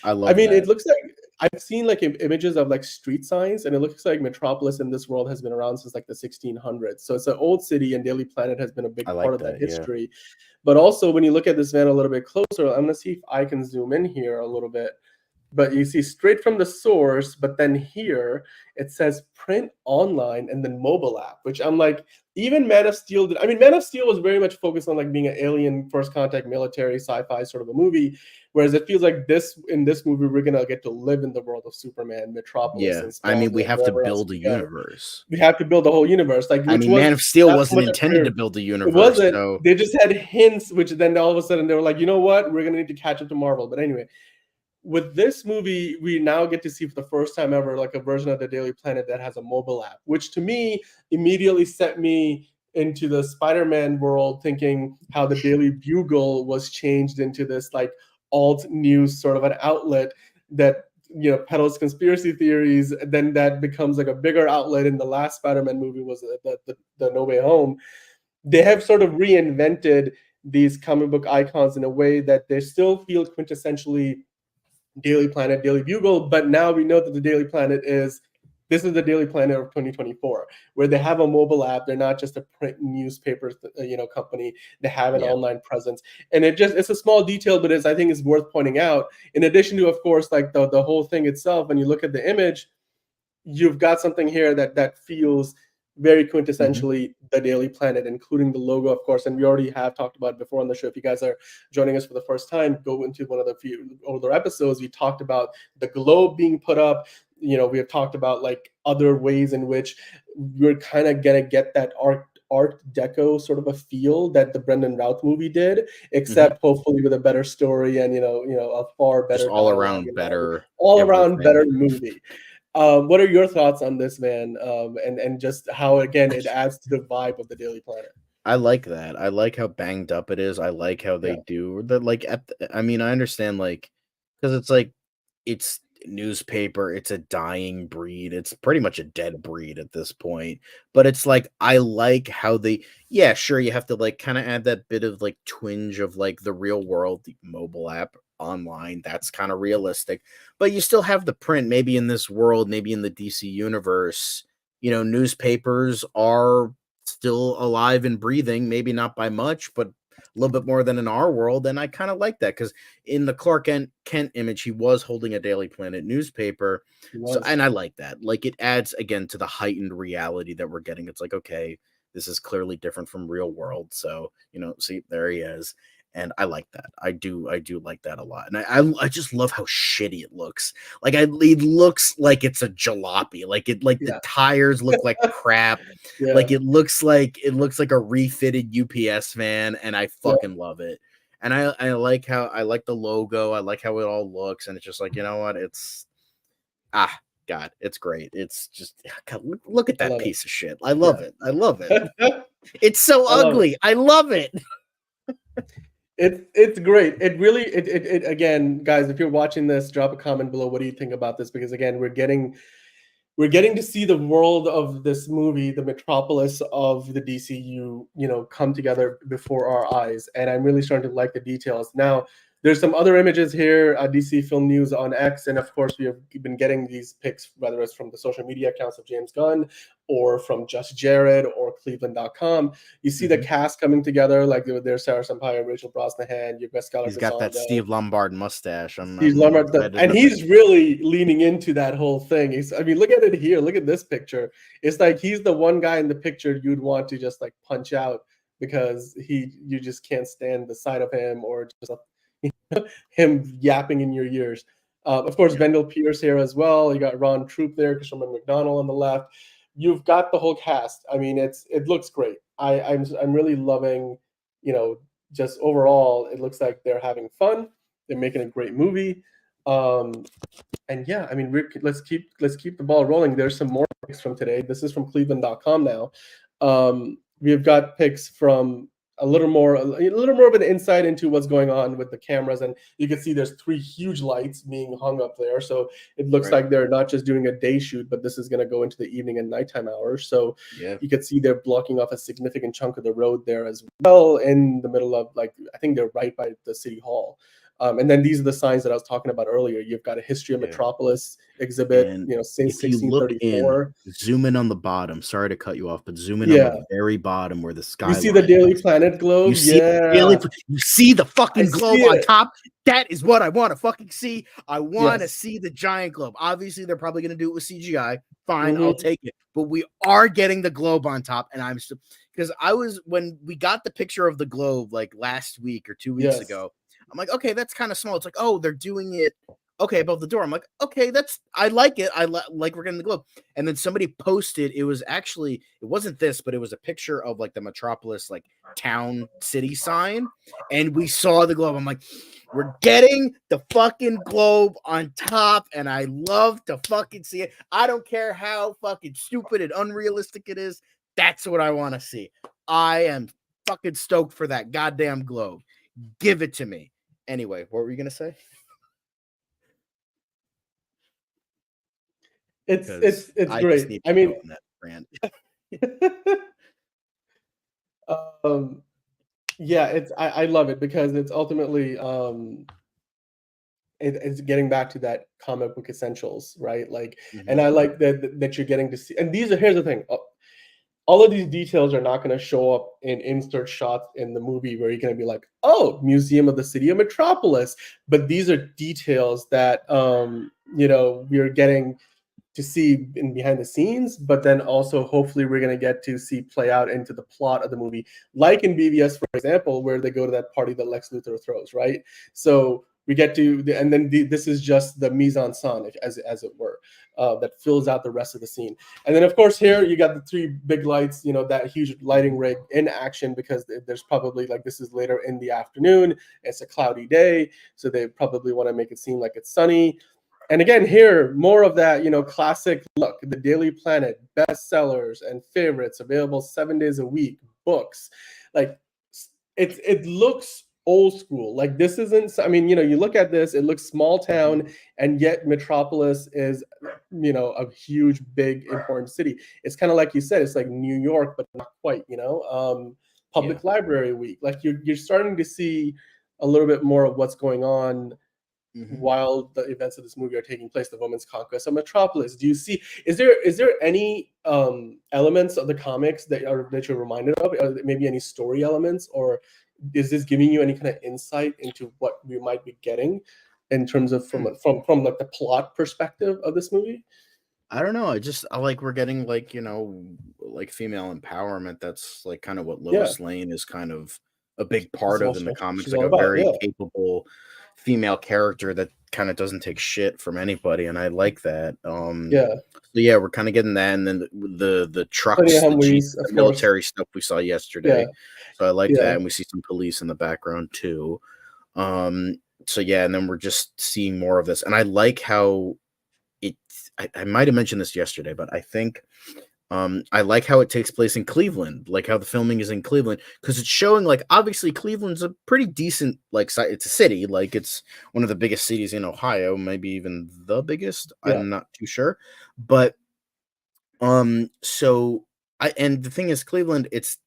I I love mean, that. it looks like I've seen like images of like street signs, and it looks like Metropolis in this world has been around since like the 1600s. So it's an old city, and Daily Planet has been a big I part like of that that. Yeah. history. But also, when you look at this van a little bit closer, I'm gonna see if I can zoom in here a little bit. but you see straight from the source. But then here it says print online and then mobile app, which I'm like, even Man of Steel did. I mean, Man of Steel was very much focused on like being an alien first contact military sci-fi sort of a movie, whereas it feels like in this movie we're gonna get to live in the world of Superman, Metropolis, Yeah, and I mean, we Smallville, have to wherever else build a we go. universe. We have to build a whole universe, like I which mean, was Man of Steel not so wasn't much intended to build a it universe, wasn't. so They just had hints, which then all of a sudden they were like, you know what, we're gonna need to catch up to Marvel. But anyway, with this movie, we now get to see for the first time ever like a version of the Daily Planet that has a mobile app, which to me immediately set me into the Spider-Man world, thinking how the Daily Bugle was changed into this like alt news sort of an outlet that peddles conspiracy theories. And then that becomes like a bigger outlet. In the last Spider-Man movie was the No Way Home. They have sort of reinvented these comic book icons in a way that they still feel quintessentially Daily Planet, Daily Bugle, but now we know that the Daily Planet is the Daily Planet of 2024, where they have a mobile app. They're not just a print newspaper, company. They have an yeah. online presence, and it's a small detail, but I think it's worth pointing out. In addition to, of course, like the whole thing itself, when you look at the image, you've got something here that feels very quintessentially the Daily Planet, including the logo, of course. And we already have talked about it before on the show. If you guys are joining us for the first time, go into one of the few older episodes. We talked about the globe being put up. We have talked about like other ways in which we're kind of gonna get that art deco sort of a feel that the Brendan Routh movie did, except hopefully with a better story and a far Just better all dialogue around and better, all around better everything. movie. What are your thoughts on this, man? And just how again it adds to the vibe of the Daily Planet. I like that. I like how banged up it is. I like how Yeah, they do that. Like, I mean, I understand, like, because it's like it's newspaper. It's a dying breed. It's pretty much a dead breed at this point. But it's like I like how they. Yeah, sure. You have to like kind of add that bit of like twinge of like the real world, the mobile app online. That's kind of realistic. But you still have the print. Maybe in this world, maybe in the DC universe, newspapers are still alive and breathing, maybe not by much, but a little bit more than in our world. And I kind of like that because in the Clark Kent image, he was holding a Daily Planet newspaper. it So, was. and I like that. Like it adds again to the heightened reality that we're getting. It's like, okay, this is clearly different from real world. So, see, there he is. And I like that. I do like that a lot. And I just love how shitty it looks. Like it looks like it's a jalopy. Like the Yeah, tires look like crap. yeah, Like it looks like a refitted UPS van, and I yeah. fucking love it. And I like the logo. I like how it all looks, and it's just like, you know what? It's God, it's great. It's just God, look at I that love it. piece of shit. I love Yeah, it. I love it. It's so I love it. ugly. I love it. It's great. It really it again, guys. If you're watching this, drop a comment below. What do you think about this? Because again, we're getting to see the world of this movie, the metropolis of the DCU, come together before our eyes. And I'm really starting to like the details. Now, there's some other images here, DC Film News on X. And of course, we have been getting these pics, whether it's from the social media accounts of James Gunn or from Just Jared or Cleveland.com. You see the cast coming together, like there's Sarah Sampaio, Rachel Brosnahan, you've got Scarlett He's got that Grisando. Steve Lombard mustache. Steve I'm Lombard, excited and to he's really leaning into that whole thing. I mean, look at it here. Look at this picture. It's like he's the one guy in the picture you'd want to just like punch out because you just can't stand the sight of him or just him yapping in your ears. Of course, Yeah. Wendell Pierce here as well. You got Ron Troop there, Christopher McDonald on the left. You've got the whole cast. I mean, it looks great. I'm really loving, just overall, it looks like they're having fun. They're making a great movie. And yeah, I mean, let's keep the ball rolling. There's some more picks from today. This is from Cleveland.com now. We've got picks from a little more of an insight into what's going on with the cameras, and you can see there's 3 huge lights being hung up there. So it looks Right. like they're not just doing a day shoot, but this is going to go into the evening and nighttime hours. So Yeah. you can see they're blocking off a significant chunk of the road there as well, in the middle of, like, I think they're right by the city hall. And then these are the signs that I was talking about earlier. You've got a History of Yeah. Metropolis exhibit, And since if you look in, 1634. zoom in on the bottom. Sorry to cut you off, but zoom in on Yeah. the very bottom where the You see the skyline Daily is. Planet globe? You see Yeah. you see the I fucking globe see on it. top. That is what I want to fucking see. I want to Yes. see the giant globe. Obviously, they're probably going to do it with CGI. Fine, I'll Mhm. take it. But we are getting the globe on top, and I'm because when we got the picture of the globe like last week or 2 weeks Yes. ago, I'm like, okay, that's kind of small. It's like, oh, they're doing it okay above the door. I'm like, okay, I like it. Like we're getting the globe. And then somebody posted, it wasn't this, but it was a picture of like the Metropolis like town city sign, and we saw the globe. I'm like, we're getting the fucking globe on top, and I love to fucking see it. I don't care how fucking stupid and unrealistic it is. That's what I want to see. I am fucking stoked for that goddamn globe. Give it to me. Anyway, what were you gonna say? Because It's I just great. need I to go mean, on that brand. um, yeah, I love it because it's ultimately it's getting back to that comic book essentials, right? Like, and I like that you're getting to see. And here's the thing: all of these details are not going to show up in insert shots in the movie where you're going to be like, "Oh, Museum of the City of Metropolis." But these are details that we're getting to see in behind the scenes, but then also hopefully we're going to get to see play out into the plot of the movie, like in BVS, for example, where they go to that party that Lex Luthor throws, right? So we get to, and then this is just the mise en scène, as it were, that fills out the rest of the scene. And then, of course, here you got the three big lights, that huge lighting rig in action, because there's probably, like, this is later in the afternoon, it's a cloudy day, so they probably want to make it seem like it's sunny. And again, here, more of that, classic look, the Daily Planet, bestsellers and favorites, available 7 days a week, books. Like, it looks old school. Like, this isn't, I mean, you look at this, it looks small town, and yet Metropolis is, a huge, big, important city. It's kind of like you said, it's like New York, but not quite, Public Library Week. Like, you're starting to see a little bit more of what's going on while the events of this movie are taking place, the woman's conquest of Metropolis. Do you see, is there any elements of the comics that you're reminded of, or maybe any story elements, or is this giving you any kind of insight into what we might be getting in terms of from like the plot perspective of this movie? I don't know. I like we're getting like, like female empowerment. That's like kind of what Yeah, Lois Lane is kind of a big it's part of in the also comics, she's like all a about. very Yeah, capable female character that kind of doesn't take shit from anybody, and I like that. yeah. So yeah, we're kind of getting that, and then the Plenty of trucks, the jeeps, Humvees, the of course. military stuff we saw Yeah, yesterday. So I like yeah, that, and we see some police in the background too. Um, so yeah, and then we're just seeing more of this, and I like how I might have mentioned this yesterday, but I think I like how it takes place in Cleveland, like how the filming is in Cleveland, because it's showing like obviously Cleveland's a pretty decent like site. It's a city, like it's one of the biggest cities in Ohio, maybe even the biggest. yeah, I'm not too sure, but so and the thing is, Cleveland, it's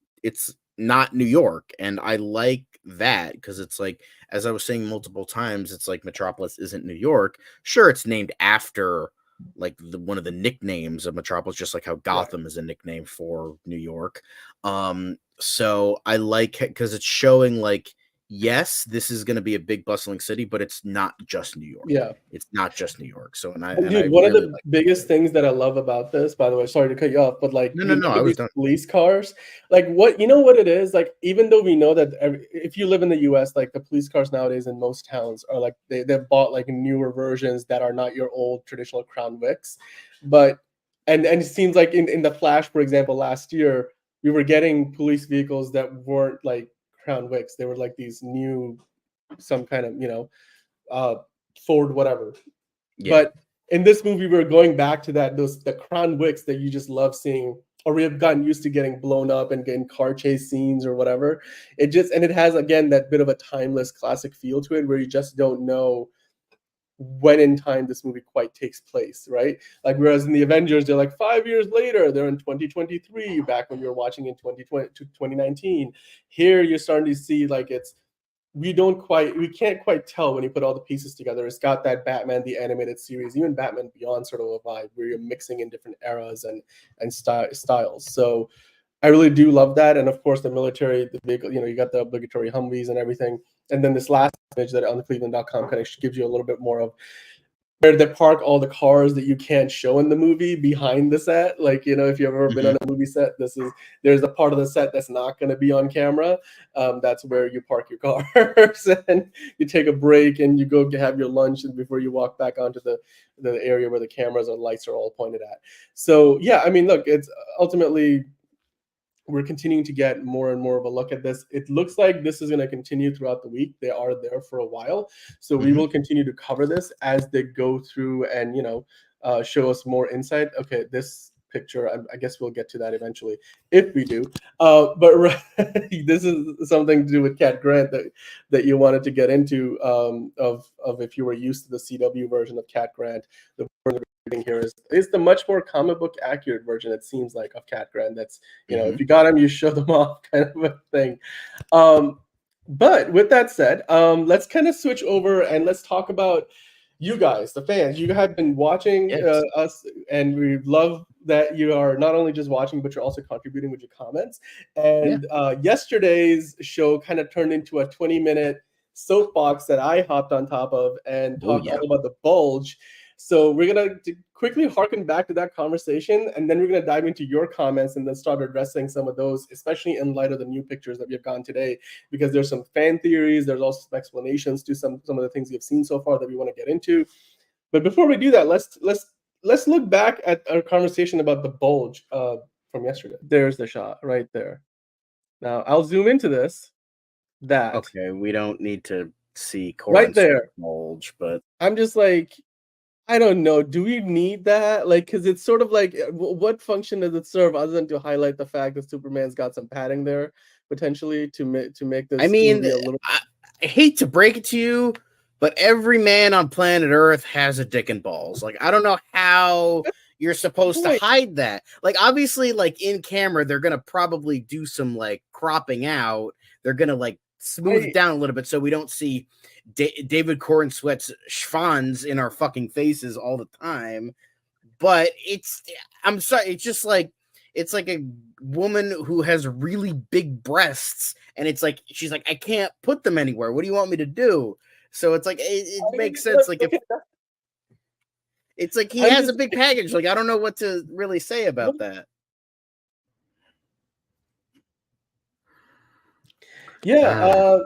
not New York, and I like that because it's like, as I was saying multiple times, it's like Metropolis isn't New York. Sure, it's named after like one of the nicknames of Metropolis, just like how right. Gotham is a nickname for New York. So I like it because it's showing like, yes, this is going to be a big bustling city, but it's not just New York. Yeah. It's not just New York. So And and I dude, one of really the like that. biggest things that I love about this, by the way, sorry to cut you off, but like No, no, you no. look I at was these done. police cars, like what you know what it is, like even though we know that if you live in the US, like the police cars nowadays in most towns are like they've bought like newer versions that are not your old traditional Crown Vics. But and it seems like in the Flash, for example, last year, we were getting police vehicles that weren't like Crown Vics. They were like these new, some kind of, uh Ford whatever. Yeah. But in this movie, we're going back to the Crown Wicks that you just love seeing, or we have gotten used to getting blown up and getting car chase scenes or whatever. It has again that bit of a timeless classic feel to it, where you just don't know when in time this movie quite takes place, right? Like whereas in the Avengers, they're like 5 years later, they're in 2023, back when we were watching in 2020 to 2019. Here you're starting to see like we can't quite tell when you put all the pieces together. It's got that Batman the animated series, even Batman Beyond sort of a vibe where you're mixing in different eras and styles. So I really do love that. And of course, the military, the vehicle, you got the obligatory Humvees and everything. And then this last image that on the Cleveland.com kind of gives you a little bit more of where they park all the cars that you can't show in the movie behind the set. Like, if you've ever been on a movie set, there's a part of the set that's not going to be on camera. That's where you park your cars and you take a break and you go have your lunch and before you walk back onto the area where the cameras and lights are all pointed at. So yeah, I mean, look, it's ultimately, we're continuing to get more and more of a look at this. It looks like this is going to continue throughout the week. They are there for a while. So we will continue to cover this as they go through and, show us more insight. Okay, this picture, I guess we'll get to that eventually if we do. But this is something to do with Cat Grant that you wanted to get into, of if you were used to the CW version of Cat Grant. The version here is the much more comic book accurate version, it seems like, of Cat Grant. That's, if you got them, you show them off, kind of a thing. But with that said, let's kind of switch over and let's talk about you guys, the fans. You have been watching us, and we love that you are not only just watching, but you're also contributing with your comments. And yesterday's show kind of turned into a 20-minute soapbox that I hopped on top of and talked all about the bulge. So we're going to quickly harken back to that conversation, and then we're going to dive into your comments and then start addressing some of those, especially in light of the new pictures that we've gotten today, because there's some fan theories. There's also some explanations to some of the things we've seen so far that we want to get into. But before we do that, let's look back at our conversation about the bulge from yesterday. There's the shot right there. Now I'll zoom into this. Okay, we don't need to see Corenswet right there bulge, but I'm just like, I don't know. Do we need that? Like, because it's sort of like, what function does it serve other than to highlight the fact that Superman's got some padding there potentially to make this? I mean, movie a little... I hate to break it to you, but every man on planet Earth has a dick and balls. Like, I don't know how you're supposed to hide that. Like, obviously, like in camera, they're gonna probably do some like cropping out. They're gonna like smooth it down a little bit so we don't see David Corenswet's schwanz in our fucking faces all the time. But I'm sorry, it's just like, it's like a woman who has really big breasts, and it's like, she's like, I can't put them anywhere. What do you want me to do? So it's like, it makes sense. Like, if it's like he has a big package, like, I don't know what to really say about that. Yeah,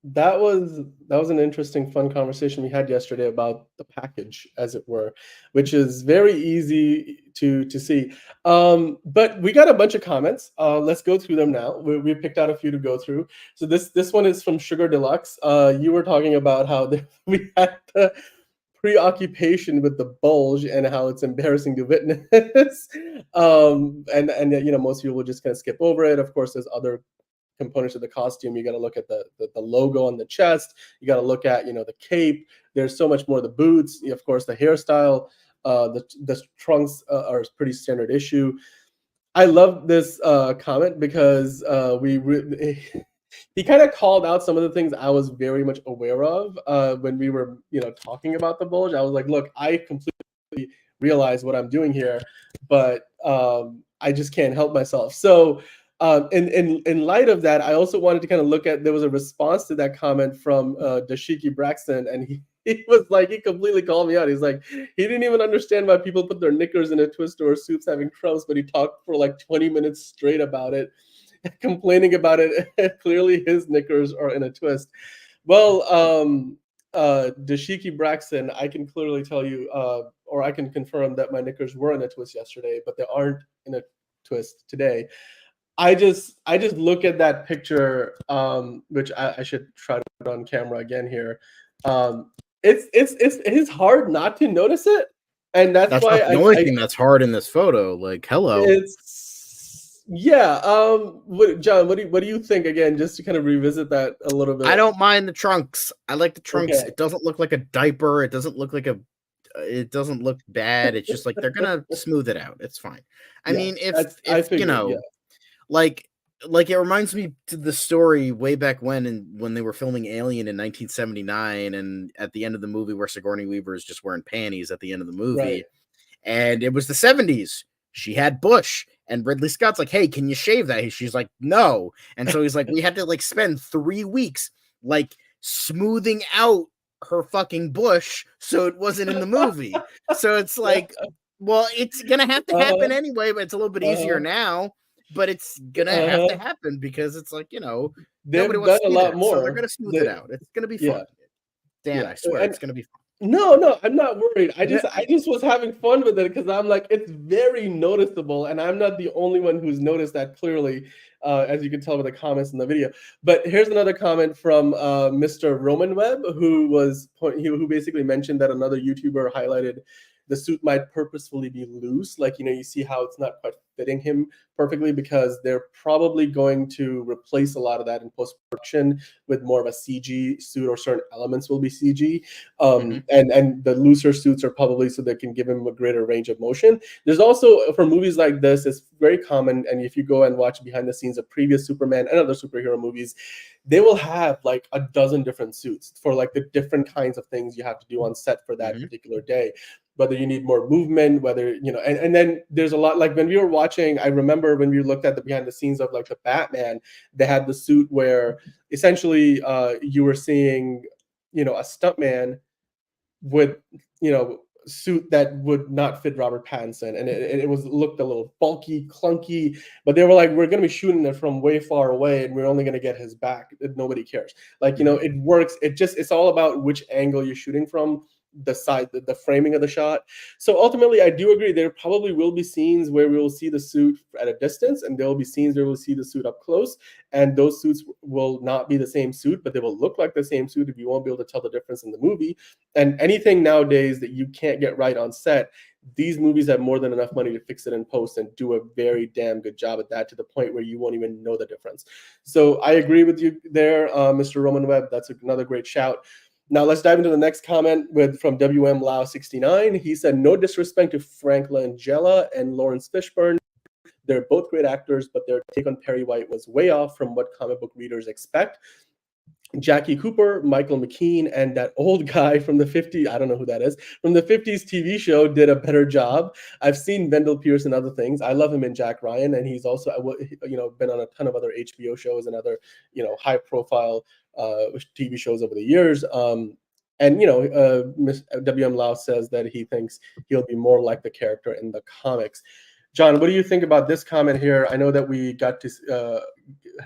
that was an interesting, fun conversation we had yesterday about the package, as it were, which is very easy to see. But we got a bunch of comments. Let's go through them now. We picked out a few to go through. So this one is from Sugar Deluxe. You were talking about how we had the preoccupation with the bulge and how it's embarrassing to witness. And most people will just kind of skip over it. Of course, there's other components of the costume. You got to look at the logo on the chest. You got to look at the cape. There's so much more. The boots, of course, the hairstyle, the trunks are pretty standard issue. I love this comment because he kind of called out some of the things I was very much aware of when we were talking about the bulge. I was like, look, I completely realize what I'm doing here, but I just can't help myself. So in light of that, I also wanted to kind of look at, there was a response to that comment from Dashiki Braxton, and he was like, he completely called me out. He's like, he didn't even understand why people put their knickers in a twist or suits having trunks, but he talked for like 20 minutes straight about it, complaining about it. Clearly his knickers are in a twist. Well, Dashiki Braxton, I can clearly tell you, or I can confirm that my knickers were in a twist yesterday, but they aren't in a twist today. I just look at that picture, which I should try to put on camera again here. It's hard not to notice it, and that's why not the only thing that's hard in this photo. Like, hello. John, what do you think, again, just to kind of revisit that a little bit? I don't mind the trunks. I like the trunks. Okay. It doesn't look like a diaper. It doesn't look like it doesn't look bad. It's just like they're gonna smooth it out. It's fine. I mean, if figured, like it reminds me to the story way back when they were filming Alien in 1979, and at the end of the movie where Sigourney Weaver is just wearing panties at the end of the movie, and it was the 70s. She had bush, And Ridley Scott's like, hey, can you shave that? She's like, no. And so he's like, we had to like spend 3 weeks like smoothing out her fucking bush so it wasn't in the movie. So it's like, well, it's gonna have to happen anyway, but it's a little bit easier now. But it's gonna have to happen because it's like, nobody they've wants done to a see lot that, more. so they're gonna smooth it out. It's gonna be fun. Dan, I swear, it's gonna be fun. No, I'm not worried. I just was having fun with it because I'm like, it's very noticeable, and I'm not the only one who's noticed that clearly, as you can tell by the comments in the video. But here's another comment from Mr. Roman Webb, who basically mentioned that another YouTuber highlighted the suit might purposefully be loose, like you see how it's not quite fitting him perfectly because they're probably going to replace a lot of that in post-production with more of a CG suit, or certain elements will be CG. And the looser suits are probably so they can give him a greater range of motion. There's also, for movies like this, it's very common, and if you go and watch behind the scenes of previous Superman and other superhero movies, they will have like a dozen different suits for like the different kinds of things you have to do on set for that particular day, whether you need more movement, whether and then there's a lot, like when we were watching, I remember when we looked at the behind the scenes of like the Batman, they had the suit where essentially you were seeing a stuntman with suit that would not fit Robert Pattinson, and it looked a little bulky, clunky, but they were like, we're going to be shooting it from way far away and we're only going to get his back. Nobody cares. Like it works. It's all about which angle you're shooting from, the side, the framing of the shot. So ultimately, I do agree there probably will be scenes where we will see the suit at a distance, and there will be scenes where we'll see the suit up close, and those suits will not be the same suit, but they will look like the same suit if you won't be able to tell the difference in the movie. And anything nowadays that you can't get right on set, these movies have more than enough money to fix it in post and do a very damn good job at that, to the point where you won't even know the difference. So I agree with you there, Mr. Roman Webb. That's another great shout. Now let's dive into the next comment from WM Lau 69. He said, no disrespect to Frank Langella and Lawrence Fishburne. They're both great actors, but their take on Perry White was way off from what comic book readers expect. Jackie Cooper, Michael McKean, and that old guy from the 50s, I don't know who that is, from the 50s TV show did a better job. I've seen Wendell Pierce and other things. I love him in Jack Ryan, and he's also been on a ton of other HBO shows and other high profile TV shows over the years. W.M. Lau says that he thinks he'll be more like the character in the comics. John, what do you think about this comment here? I know that we got to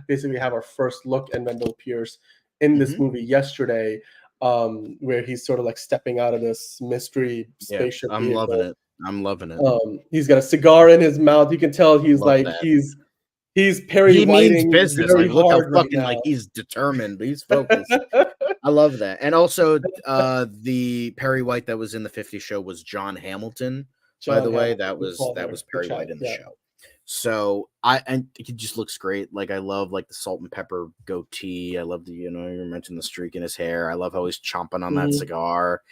basically have our first look at Wendell Pierce in this movie yesterday, where he's sort of like stepping out of this mystery spaceship. I'm vehicle. loving it. I'm loving it. He's got a cigar in his mouth. You can tell he's like that. he's Perry Whiting business. very like, look how hard fucking right now. like he's determined. He's focused. I love that. And also, the Perry White that was in the 50 show was John Hamilton. By the way, that was Perry White in the show. So and he just looks great. Like I love like the salt and pepper goatee. I love the you mentioned the streak in his hair. I love how he's chomping on that cigar,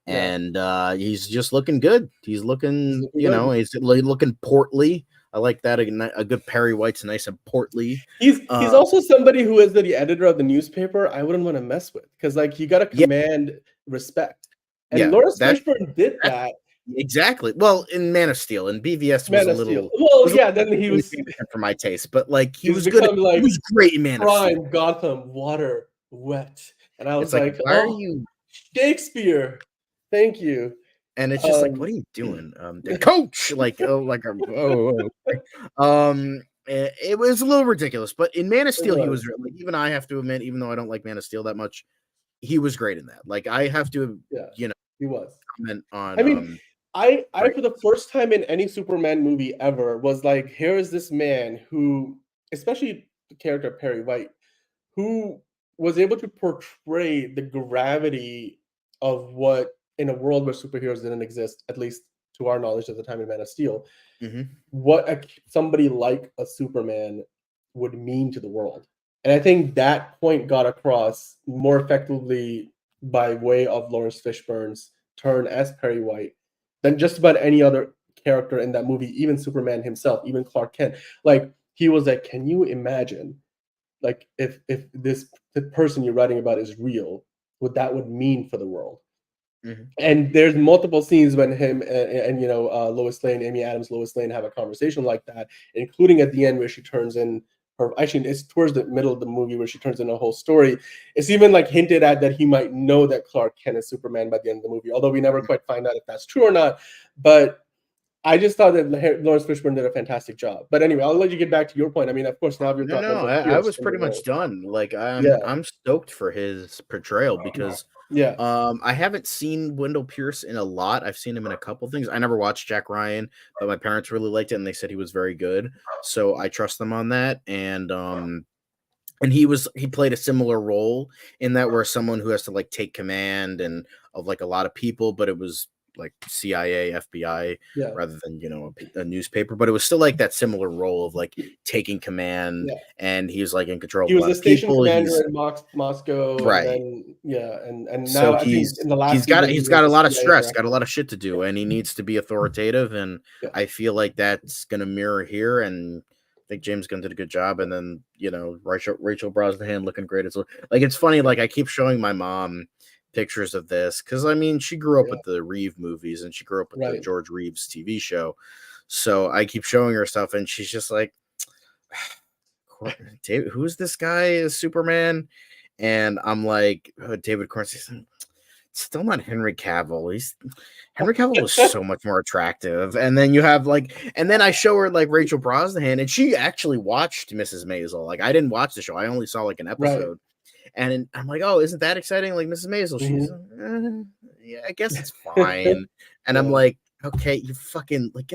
and he's just looking good. He's looking he's looking portly. I like that. A good Perry White's nice and portly. He's also somebody who is the editor of the newspaper. I wouldn't want to mess with, because like you got to command respect. And Lawrence Fishburne did that. Exactly. Well, in Man of Steel, and BVS was a little. Then he was for my taste, but like he was good. He was great in Man of Steel. Gotham, water, wet, and I was like, why are you Shakespeare? Thank you. And it's just like, what are you doing, Coach? It was a little ridiculous, but in Man of Steel, he was like, even I have to admit, even though I don't like Man of Steel that much, he was great in that. Like I have to, he was comment on. I mean. I for the first time in any Superman movie ever was like, here is this man who, especially the character of Perry White, who was able to portray the gravity of what, in a world where superheroes didn't exist, at least to our knowledge at the time in Man of Steel, what somebody like a Superman would mean to the world. And I think that point got across more effectively by way of Lawrence Fishburne's turn as Perry White than just about any other character in that movie, even Superman himself, even Clark Kent. Like, he was like, can you imagine, like, if the person you're writing about is real, what that would mean for the world? Mhm. And there's multiple scenes when him and Lois Lane, Amy Adams, Lois Lane have a conversation like that, including at the end where she turns in her. Actually, it's towards the middle of the movie where she turns in a whole story. It's even like hinted at that he might know that Clark Kent is Superman by the end of the movie, although we never quite find out if that's true or not. But I just thought that Lawrence Fishburne did a fantastic job. But anyway, I'll let you get back to your point. I mean, of course, now you've No, got no, Wendell I Pierce was in the pretty much role. done. Like Yeah, I'm stoked for his portrayal because yeah, I haven't seen Wendell Pierce in a lot. I've seen him in a couple things. I never watched Jack Ryan, but my parents really liked it and they said he was very good. So I trust them on that. And he played a similar role in that where someone who has to like take command and of like a lot of people, but it was like CIA, FBI yeah, rather than a newspaper, but it was still like that similar role of like taking command, yeah. and he's like in control He of a was lot a of station people. commander He's in Moscow, and right. then yeah, and now So I think in the last season he he's was got a the lot of CIA stress, got a director. lot of shit to do, and he needs to be authoritative. And Yeah, I feel like that's gonna mirror here. And I think James Gunn did a good job. And then Rachel Brosnahan looking great as well. Like it's funny, yeah, like I keep showing my mom pictures of this because I mean she grew up yeah, with the Reeve movies and she grew up with the right. George Reeves TV show. So I keep showing her stuff, and she's just like, David, who's this guy as Superman? And I'm like, David Corenswet. Still not Henry Cavill. Henry Cavill was so much more attractive. And then you have like, and then I show her like Rachel Brosnahan, and she actually watched Mrs. Maisel. Like I didn't watch the show; I only saw like an Right. episode. And I'm like, oh, isn't that exciting? Like Mrs. Maisel, she's Mhm. yeah, I guess it's fine. And I'm Yeah. like, okay, you fucking like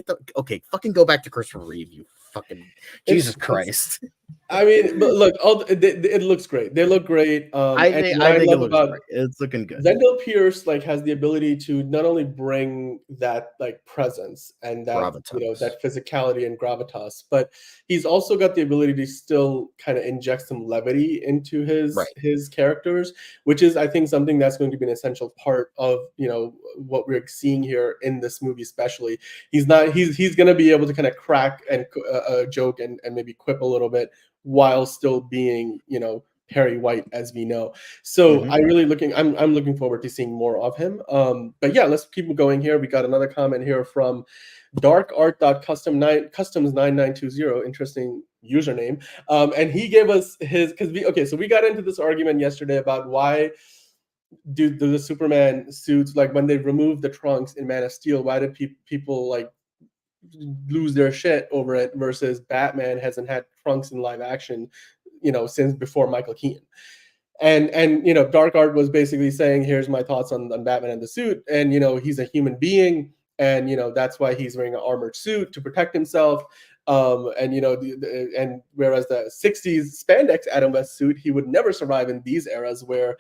fucking go back to Christopher Reeve, you fucking Jesus It's Christ. I mean, but look, it looks great. They look great. And what I I think it love looks about great. It's looking good. Wendell Pierce like has the ability to not only bring that like presence and that Gravitas. that physicality and gravitas, but he's also got the ability to still kind of inject some levity into Right. his characters, which is I think something that's going to be an essential part of what we're seeing here in this movie, especially. He's going to be able to kind of crack and joke and maybe quip a little bit while still being Perry White as we know. So Hmm. I'm looking forward to seeing more of him. But yeah, let's keep going here. We got another comment here from customs 9920, interesting username. And he gave us his so we got into this argument yesterday about why do the Superman suits, like when they removed the trunks in Man of Steel, why did people like lose their shit over it versus Batman hasn't had trunks in live action, since before Michael Keaton. And Dark Art was basically saying, here's my thoughts on Batman and the suit, and he's a human being, and that's why he's wearing an armored suit to protect himself. And and whereas the 60s spandex Adam West suit, he would never survive in these eras where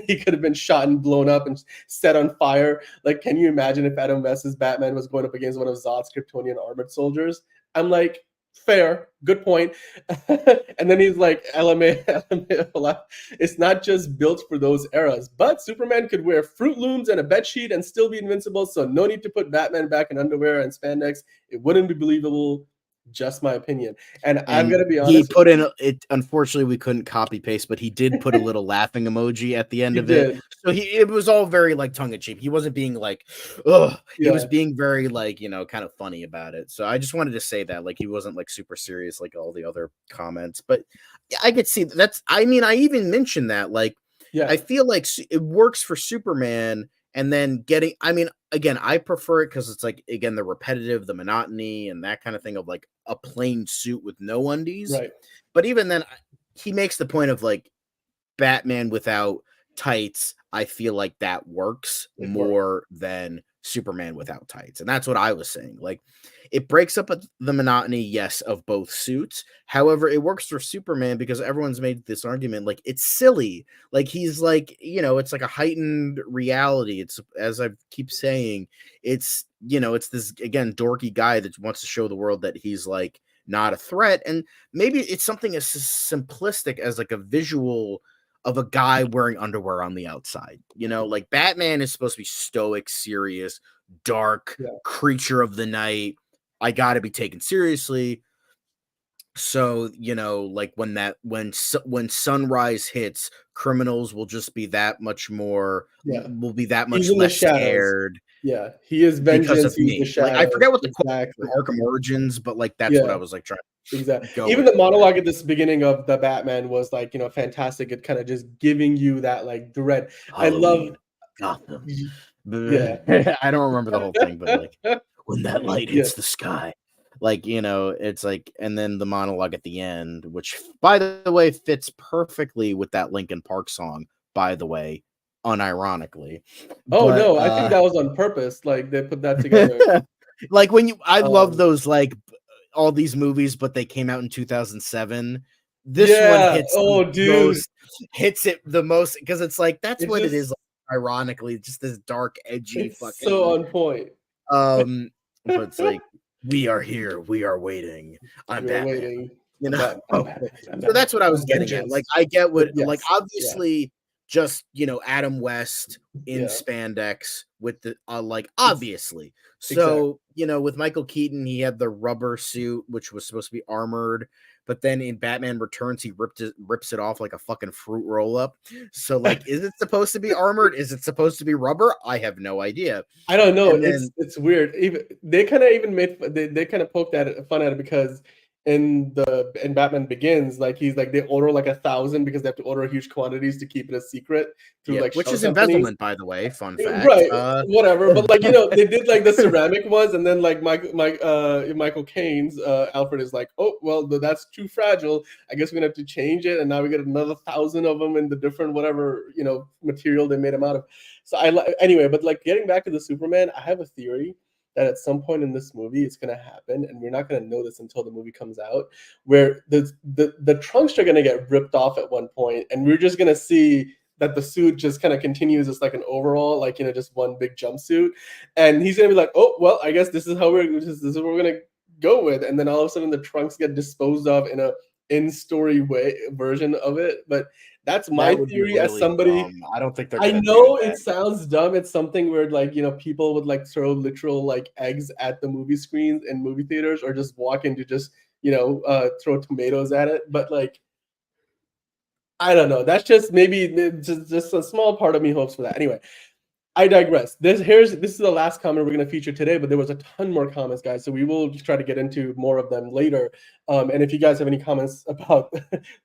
he could have been shot and blown up and set on fire. Like, can you imagine if Adam West's Batman was going up against one of Zod's Kryptonian armored soldiers? I'm like, fair, good point. And then he's like, LMA, it's not just built for those eras, but Superman could wear Fruit Looms and a bed sheet and still be invincible, so no need to put Batman back in underwear and spandex. It wouldn't be believable. Just my opinion. And I'm And gonna be he honest with put in you. it. Unfortunately, we couldn't copy paste, but he did put a little laughing emoji at the end He of it. did. So it was all very like tongue in cheek. He wasn't being like, ugh. He was Yeah. being very like kind of funny about it. So I just wanted to say that like he wasn't like super serious like all the other comments. But yeah, I could see that's. I mean, I even mentioned that like Yeah. I feel like it works for Superman. And then I mean, again, I prefer it because it's like, again, the repetitive, the monotony, and that kind of thing of like a plain suit with no undies. Right. But even then, he makes the point of like Batman without tights. I feel like that works It worked. more than Superman without tights. And that's what I was saying. Like, it breaks up the monotony, yes, of both suits. However, it works for Superman because everyone's made this argument like it's silly. Like he's like, it's like a heightened reality. It's, as I keep saying, it's this again dorky guy that wants to show the world that he's like not a threat. And maybe it's something as simplistic as like a visual of a guy wearing underwear on the outside. Like Batman is supposed to be stoic, serious, dark, Yeah. creature of the night. I got to be taken seriously. So, like when sunrise hits, criminals will just be that much more, Yeah. will be that He's much in the less shadows. scared Yeah. He is because vengeance, of he's the me. Like, I shadows. forget what the quote from Exactly. Arkham Origins, but like that's what Yeah. I was like trying to Exactly. go Even with the there. monologue at this beginning of the Batman was like, fantastic. It kind of just giving you that like dread. I love Halloween, Gotham. yeah. I don't remember the whole thing, but like when that light Yeah. hits the sky, like, it's like, and then the monologue at the end, which by the way fits perfectly with that Linkin Park song, by the way, unironically. Oh, But no, I think that was on purpose, like, they put that together. like I love Um, those, like, all these movies, but they came out in 2007. This one yeah. Oh, dude. hits it the most because it's like that's It's what it just is. Ironically, just this dark, edgy, it's so fucking on point. But it's like, we are here, we are waiting. I'm We were Batman. waiting. You I'm know, Batman. I'm Batman. I'm so Batman. that's what I was I'm getting at. Like, vengeance. I get But what, like, yes. Yeah. obviously, just Adam West in Yeah. spandex with the like, Ex obviously. exactly. So, with Michael Keaton, he had the rubber suit, which was supposed to be armored, but then in Batman Returns, he rips it off like a fucking fruit roll up. So, like, is it supposed to be armored? Is it supposed to be rubber? I have no idea. I don't know. And then It's weird. Even they kind of even made they kind of poked at it, fun at it because in Batman Begins, like he's like they order like 1,000 because they have to order huge quantities to keep it a secret through yeah, like which shell is companies. embezzlement, by the way. Fun fact. Right, whatever. But like they did like the ceramic ones, and then like Michael Caine's Alfred is like, oh well, that's too fragile. I guess we're gonna have to change it, and now we get another 1,000 of them in the different whatever material they made them out of. So anyway, but like getting back to the Superman, I have a theory that at some point in this movie it's gonna happen, and we're not gonna know this until the movie comes out, where the trunks are gonna get ripped off at one point, and we're just gonna see that the suit just kind of continues as like an overall, like just one big jumpsuit, and he's gonna be like, oh well, I guess this is what we're gonna go with, and then all of a sudden the trunks get disposed of in a in-story way version of it. But that's my That would be theory as really somebody. dumb. I don't think they're I gonna do know that. it sounds dumb. It's something where like people would like throw literal like eggs at the movie screens in movie theaters, or just walk in to just throw tomatoes at it. But like I don't know. That's just maybe just a small part of me hopes for that. Anyway, I digress. This is the last comment we're going to feature today, but there was a ton more comments, guys. So we will try to get into more of them later. And if you guys have any comments about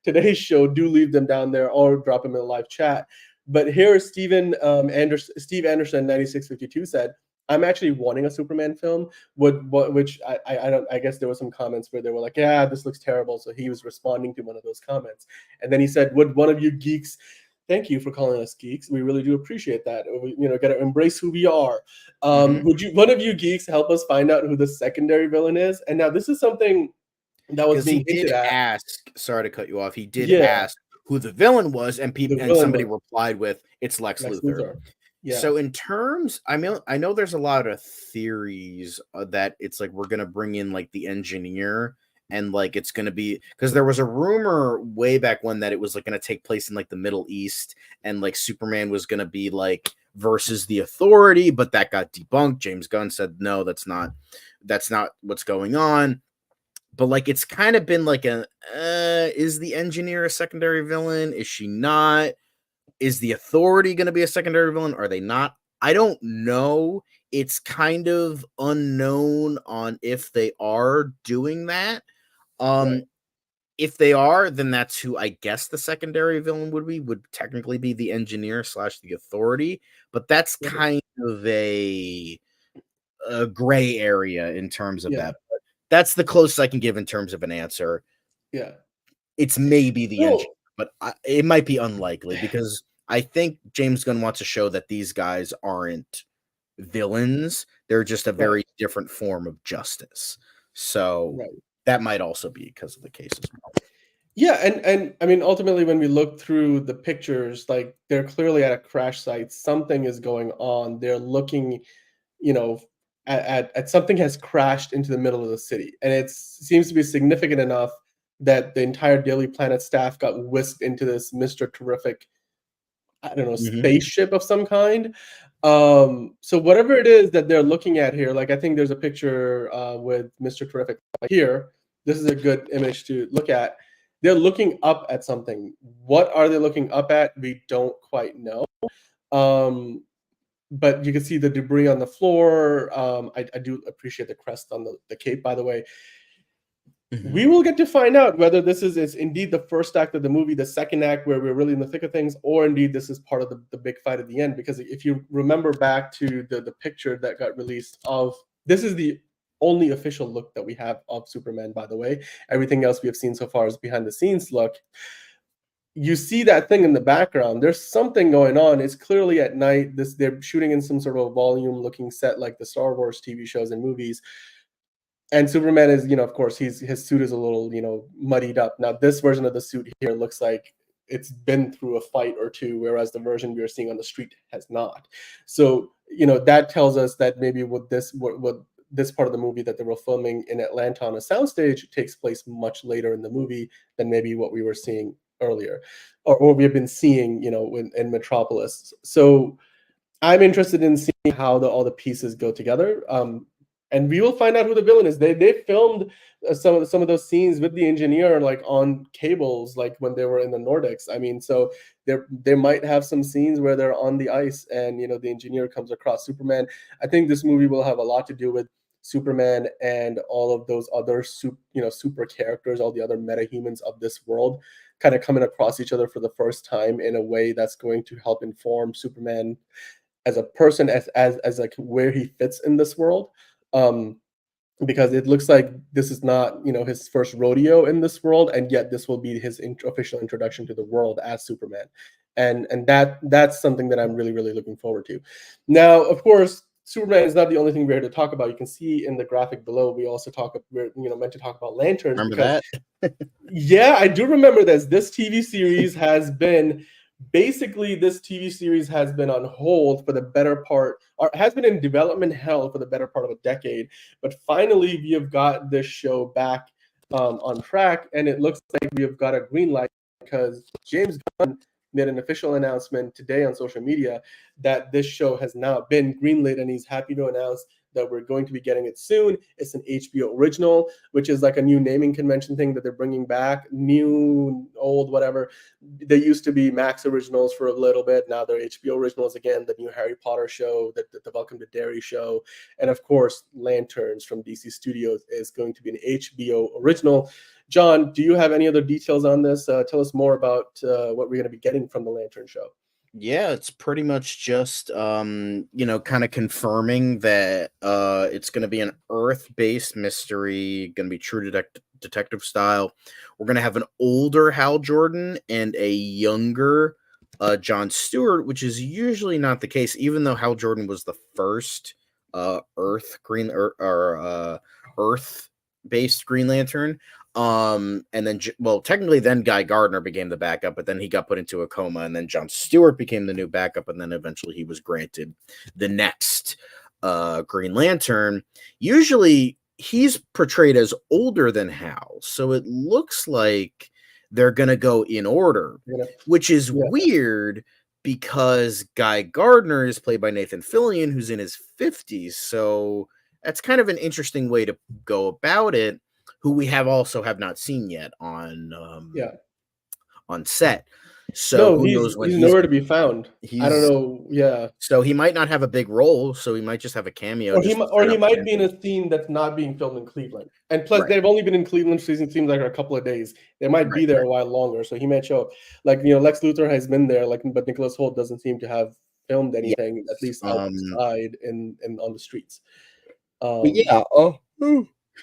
today's show, do leave them down there or drop them in the live chat. But here, Steve Anderson 9652 said, "I'm actually wanting a Superman film." Which I don't. I guess there were some comments where they were like, "Yeah, this looks terrible." So he was responding to one of those comments, and then he said, "Would one of you geeks?" Thank you for calling us geeks. We really do appreciate that. We, got to embrace who we are. Mhm. Would one of you geeks, help us find out who the secondary villain is? And now this is something that was Because he being did hinted at. ask, sorry to cut you off, he did Yeah, ask who the villain was, and the villain somebody was replied with, "It's Lex Lex Luthor." Luthor. Yeah, So in terms, I know there's a lot of theories that it's like we're gonna bring in like the engineer, and like it's gonna be, because there was a rumor way back when that it was like gonna take place in like the Middle East, and like Superman was gonna be like versus the Authority, but that got debunked. James Gunn said no, that's not what's going on. But like it's kind of been like is the engineer a secondary villain? Is she not? Is the Authority going to be a secondary villain? Are they not? I don't know. It's kind of unknown on if they are doing that. right. Um, if they are, then that's who I guess the secondary villain would technically be the engineer / the Authority. But that's Right. kind of a gray area in terms of Yeah, that. But that's the closest I can give in terms of an answer. yeah. It's maybe the engineer, No, but it might be unlikely because I think James Gunn wants to show that these guys aren't villains. They're just a right, very different form of justice. So right. that might also be because of the case as well. Yeah, and I mean, ultimately, when we look through the pictures, like they're clearly at a crash site. Something is going on. They're looking, you know, at something has crashed into the middle of the city, and it seems to be significant enough that the entire Daily Planet staff got whisked into this Mr. Terrific, I don't know, Mhm. spaceship of some kind. So whatever it is that they're looking at here, like I think there's a picture with Mr. Terrific here. this is a good image to look at. They're looking up at something. What are they looking up at? We don't quite know. But you can see the debris on the floor. I do appreciate the crest on the cape, by the way. We will get to find out whether this is indeed the first act of the movie, the second act where we're really in the thick of things, or indeed this is part of the big fight at the end. Because if you remember back to the picture that got released of, this is the only official look that we have of Superman, by the way. Everything else we have seen so far is behind the scenes look. You see that thing in the background. There's something going on. It's clearly at night. They're shooting in some sort of volume looking set like the Star Wars TV shows and movies. And Superman is, of course, his suit is a little, muddied up. Now, this version of the suit here looks like it's been through a fight or two, whereas the version we are seeing on the street has not. So, that tells us that maybe what this part of the movie that they were filming in Atlanta on a soundstage takes place much later in the movie than maybe what we were seeing earlier, or we have been seeing, in Metropolis. So I'm interested in seeing how all the pieces go together. And we will find out who the villain is. They filmed some of those scenes with the engineer like on cables, like when they were in the Nordics. I mean, so they might have some scenes where they're on the ice and the engineer comes across Superman. I think this movie will have a lot to do with Superman and all of those other super characters, all the other metahumans of this world, kind of coming across each other for the first time in a way that's going to help inform Superman as a person, as like where he fits in this world. Because it looks like this is not, his first rodeo in this world, and yet this will be his official introduction to the world as Superman, and that's something that I'm really, really looking forward to. Now, of course, Superman is not the only thing we're here to talk about. You can see in the graphic below, we also we're meant to talk about lanterns. Remember that? Yeah, I do remember this. This TV series has been on hold for the better part, or has been in development hell for the better part of a decade. But finally, we have got this show back on track, and it looks like we have got a green light because James Gunn made an official announcement today on social media that this show has now been greenlit, and he's happy to announce that we're going to be getting it soon. It's an HBO original, which is like a new naming convention thing that they're bringing back. New, old, whatever. They used to be Max originals for a little bit. Now they're HBO originals again. The new Harry Potter show, the Welcome to Derry show, and of course, Lanterns from DC Studios is going to be an HBO original. John, do you have any other details on this? Tell us more about what we're going to be getting from the Lantern show. Yeah, it's pretty much just kind of confirming that it's going to be an Earth-based mystery, going to be true detective style. We're going to have an older Hal Jordan and a younger John Stewart, which is usually not the case, even though Hal Jordan was the first Earth-based Green Lantern. And then, well, technically then Guy Gardner became the backup, but then he got put into a coma, and then John Stewart became the new backup, and then eventually he was granted the next Green Lantern. Usually he's portrayed as older than Hal, so it looks like they're gonna go in order, which is weird because Guy Gardner is played by Nathan Fillion, who's in his 50s, so that's kind of an interesting way to go about it, who we have not seen yet on set. So who knows when he's nowhere to be found. I don't know. Yeah. So he might not have a big role. So he might just have a cameo. Or he might be in a scene that's not being filmed in Cleveland. And plus, they've only been in Cleveland season seems like a couple of days. They might be there a while longer. So he might show up. Like, Lex Luthor has been there. But Nicholas Hoult doesn't seem to have filmed anything, at least outside and on the streets.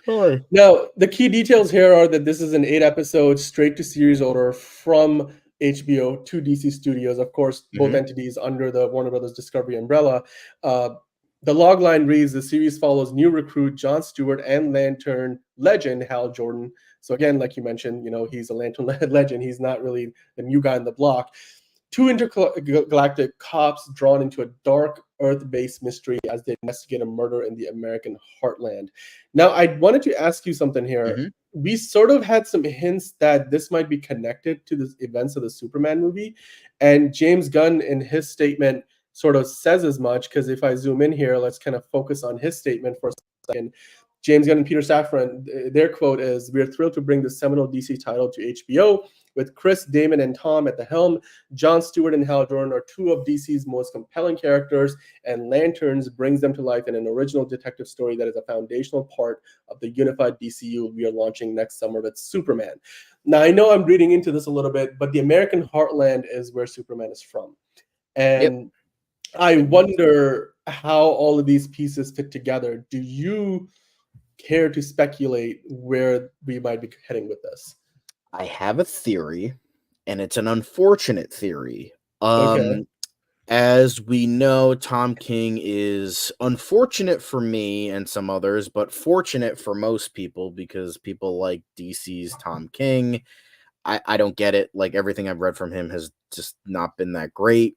Sure. Now, the key details here are that this is an 8-episode straight to series order from HBO to DC Studios, of course, both entities under the Warner Brothers Discovery umbrella. The logline reads, the series follows new recruit John Stewart and Lantern legend Hal Jordan. So again, like you mentioned, he's a Lantern legend. He's not really the new guy on the block. Two intergalactic cops drawn into a dark Earth-based mystery as they investigate a murder in the American heartland. Now, I wanted to ask you something here. We sort of had some hints that this might be connected to the events of the Superman movie. And James Gunn, in his statement, sort of says as much, because if I zoom in here, let's kind of focus on his statement for a second. James Gunn and Peter Safran, their quote is, "We are thrilled to bring the seminal DC title to HBO. With Chris, Damon, and Tom at the helm, Jon Stewart and Hal Jordan are two of DC's most compelling characters, and Lanterns brings them to life in an original detective story that is a foundational part of the unified DCU we are launching next summer with Superman." Now, I know I'm reading into this a little bit, but the American heartland is where Superman is from. Yep. And I wonder how all of these pieces fit together. Do you care to speculate where we might be heading with this? I have a theory, and it's an unfortunate theory. Okay. As we know, Tom King is unfortunate for me and some others, but fortunate for most people because people like DC's Tom King. I don't get it. Like, everything I've read from him has just not been that great.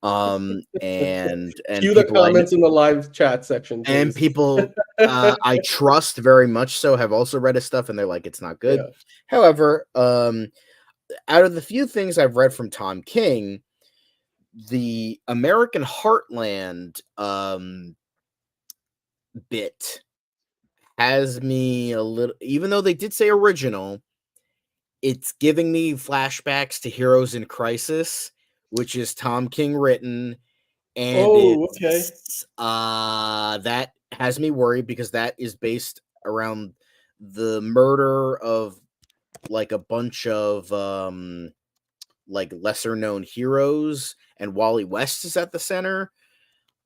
And Cue the people I comments in the live chat section, and please. people I trust very much so have also read his stuff, and they're like, it's not good. Yeah. However, out of the few things I've read from Tom King, the American Heartland bit has me a little, even though they did say original, it's giving me flashbacks to Heroes in Crisis, which is Tom King written, and Oh, okay. it's that has me worried because that is based around the murder of like a bunch of like lesser known heroes, and Wally West is at the center.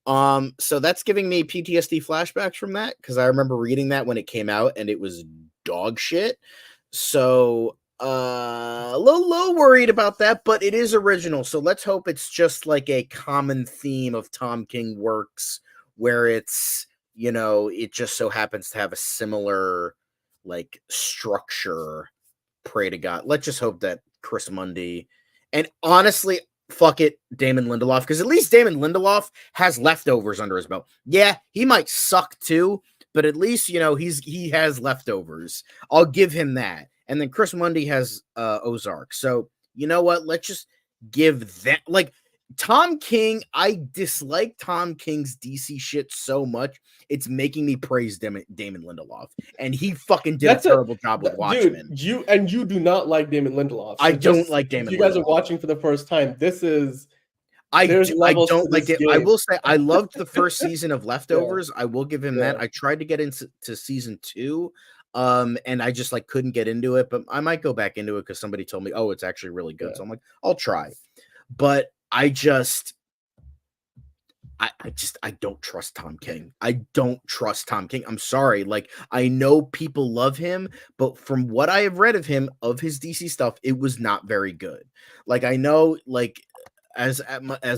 So that's giving me PTSD flashbacks from that because I remember reading that when it came out and it was dog shit. So a little worried about that, but it is original. So let's hope it's just like a common theme of Tom King works where it's, it just so happens to have a similar like structure. Pray to God. Let's just hope that Chris Mundy, and honestly, fuck it, Damon Lindelof, because at least Damon Lindelof has leftovers under his belt. Yeah, he might suck too, but at least he has leftovers. I'll give him that. And then Chris Mundy has Ozark. So you know what? Let's just give that, like, Tom King. I dislike Tom King's DC shit so much. It's making me praise Damon Lindelof, and he fucking did a terrible job with Watchmen. Dude, you do not like Damon Lindelof. So I don't like Damon If you guys Lindelof. are watching for the first time, this is I don't like it. I game. will say I loved the first season of Leftovers. Yeah. I will give him that. I tried to get into season 2, and I just like couldn't get into it. But I might go back into it because somebody told me, oh, it's actually really good. Yeah. So I'm like, I'll try. But I don't trust Tom King. I don't trust Tom King. I'm sorry. Like, I know people love him, but from what I have read of him, of his DC stuff, it was not very good. Like, I know, like, as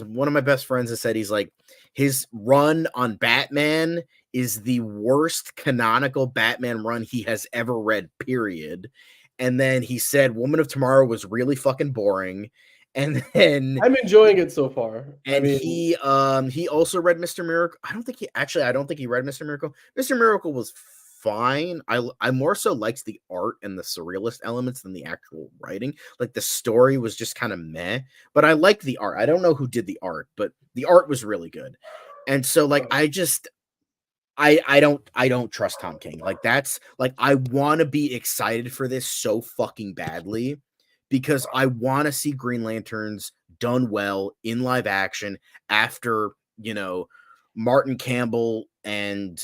one of my best friends has said, he's like, his run on Batman is the worst canonical Batman run he has ever read, period. And then he said Woman of Tomorrow was really fucking boring. And then I'm enjoying it so far. And he also read Mr. Miracle. I don't think he read Mr. Miracle. Mr. Miracle was fine. I more so liked the art and the surrealist elements than the actual writing. Like, the story was just kind of meh, but I liked the art. I don't know who did the art, but the art was really good. And so, like, I don't trust Tom King. Like, that's like, I want to be excited for this so fucking badly because I want to see Green Lanterns done well in live action after, Martin Campbell and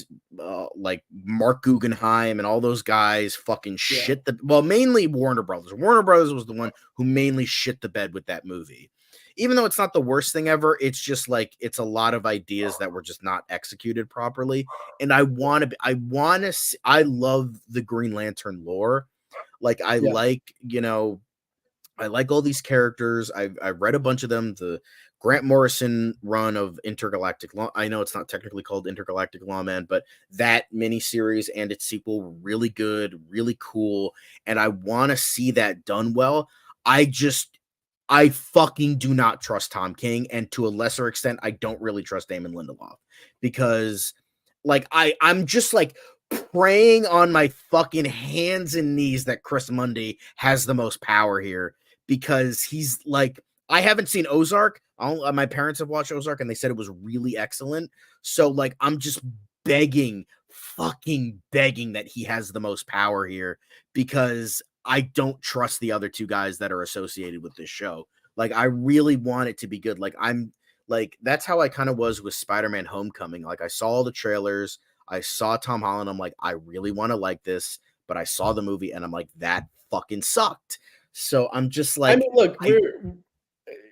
like Mark Guggenheim and all those guys fucking shit mainly Warner Brothers. Warner Brothers was the one who mainly shit the bed with that movie. Even though it's not the worst thing ever, it's just like, it's a lot of ideas that were just not executed properly. And I love the Green Lantern lore. Like, I like all these characters. I've read a bunch of them. The Grant Morrison run of Intergalactic Law. I know it's not technically called Intergalactic Lawman, but that miniseries and its sequel were really good, really cool. And I want to see that done well. I fucking do not trust Tom King. And to a lesser extent, I don't really trust Damon Lindelof because, like, I'm just like praying on my fucking hands and knees that Chris Mundy has the most power here. Because he's like, I haven't seen Ozark. My parents have watched Ozark and they said it was really excellent. So, like, I'm just begging fucking begging that he has the most power here, because I don't trust the other two guys that are associated with this show. Like, I really want it to be good. Like, that's how I kind of was with Spider-Man Homecoming. Like, I saw all the trailers, I saw Tom Holland, I'm like, I really want to like this, but I saw the movie and I'm like, that fucking sucked. So I'm just I like, mean, look,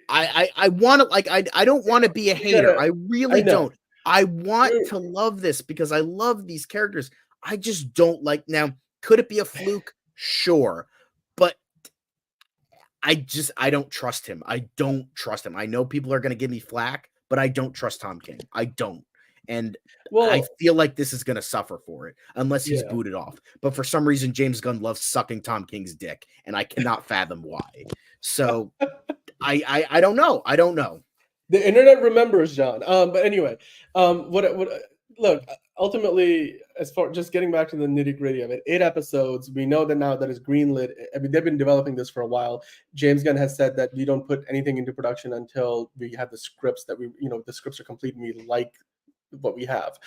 I want to, like, I don't want to be a hater. I I really know. don't. I want We're, to love this because I love these characters. I just don't like, now, could it be a fluke? Sure. But I don't trust him. I don't trust him. I know people are going to give me flack, but I don't trust Tom King. I don't. And I well, feel like this is going to suffer for it unless he's yeah. booted off. But for some reason, James Gunn loves sucking Tom King's dick, and I cannot fathom why. So I don't know. I don't know. The internet remembers, John. But anyway, what look, ultimately, as far just getting back to the nitty-gritty of it, 8 episodes. We know that now that it's greenlit. I mean, they've been developing this for a while. James Gunn has said that we don't put anything into production until we have the scripts that the scripts are complete and we like what we have.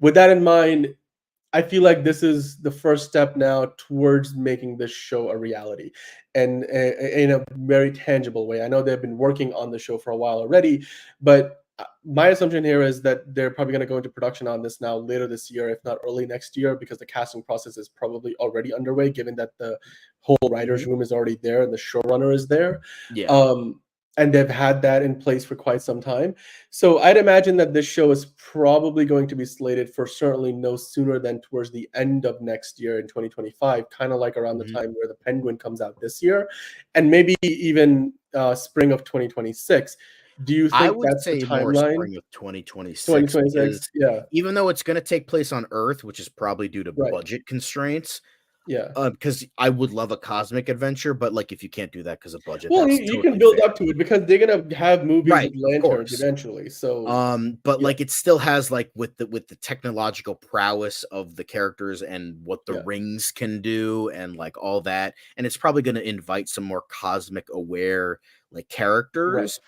With that in mind, I feel like this is the first step now towards making this show a reality, and in a very tangible way. I know they've been working on the show for a while already, but my assumption here is that they're probably going to go into production on this now later this year, if not early next year, because the casting process is probably already underway, given that the whole writers' room is already there and the showrunner is there. Yeah. And they've had that in place for quite some time. So I'd imagine that this show is probably going to be slated for certainly no sooner than towards the end of next year in 2025, kind of like around the time where the Penguin comes out this year, and maybe even spring of 2026. Do you I think would that's the say more timeline? spring of 2026, 2026, because yeah, even though it's going to take place on Earth, which is probably due to right, budget constraints, yeah. because I would love a cosmic adventure, but like if you can't do that because of budget, Well, that's you can totally build fair. up to it because they're gonna have movies with Right, of lanterns course. eventually. So But yeah, like it still has, like, with the technological prowess of the characters and what the yeah, rings can do and like all that, and it's probably going to invite some more cosmic aware like right. characters.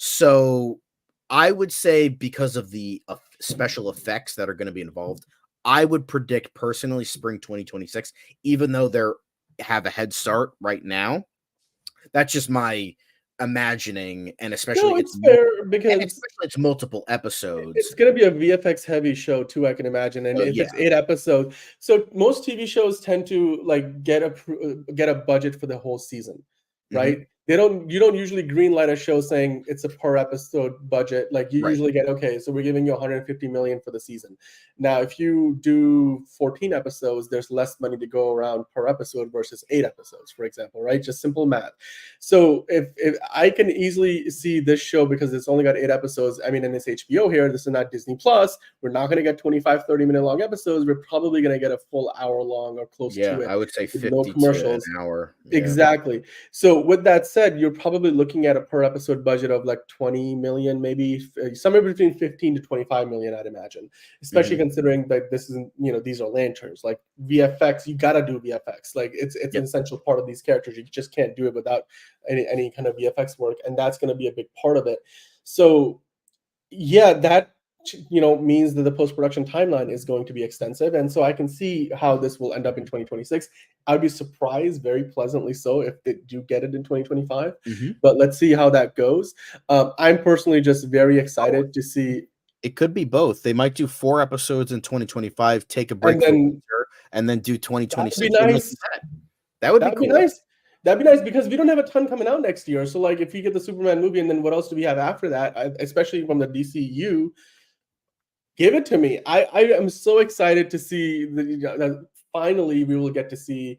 So I would say, because of the special effects that are going to be involved, I would predict personally spring 2026, even though they're have a head start right now. That's just my imagining, and No, especially it's fair because it's multiple episodes. it's gonna be a VFX heavy show too, I can imagine. And Well, if yeah. it's 8 episodes, so most TV shows tend to like get a budget for the whole season, Mhm. right? You don't usually green light a show saying it's a per episode budget. Like you Right. usually get, okay, so we're giving you 150 million for the season. Now, if you do 14 episodes, there's less money to go around per episode versus 8 episodes, for example, right? Just simple math. So if I can easily see this show, because it's only got 8 episodes, I mean, and it's HBO here, this is not Disney Plus, we're not going to get 25, 30-minute long episodes. We're probably going to get a full hour long or close Yeah, to it I would say with no 50 to an commercials. hour. Yeah. Exactly. So with that said, you're probably looking at a per episode budget of like 20 million, maybe somewhere between 15 to 25 million, I'd imagine, especially Mhm. considering that this isn't, these are lanterns. Like VFX, you got to do VFX. Like it's an Yep. essential part of these characters. You just can't do it without any kind of VFX work, and that's going to be a big part of it. So yeah, that means that the post-production timeline is going to be extensive, and so I can see how this will end up in 2026. I'd be surprised, very pleasantly so, if they do get it in 2025, Mhm. but let's see how that goes. I'm personally just very Oh, excited to see. it could be both. They might do 4 episodes in 2025, take a And break for then winter, and then do that'd be 2026. They might do nice. that. That would be That'd be cool. nice. That'd be nice because we don't have a ton coming out next year. So like if you get the Superman movie, and then what else do we have after that? Especially from the DCU, give it to me. I am so excited to see that finally we will get to see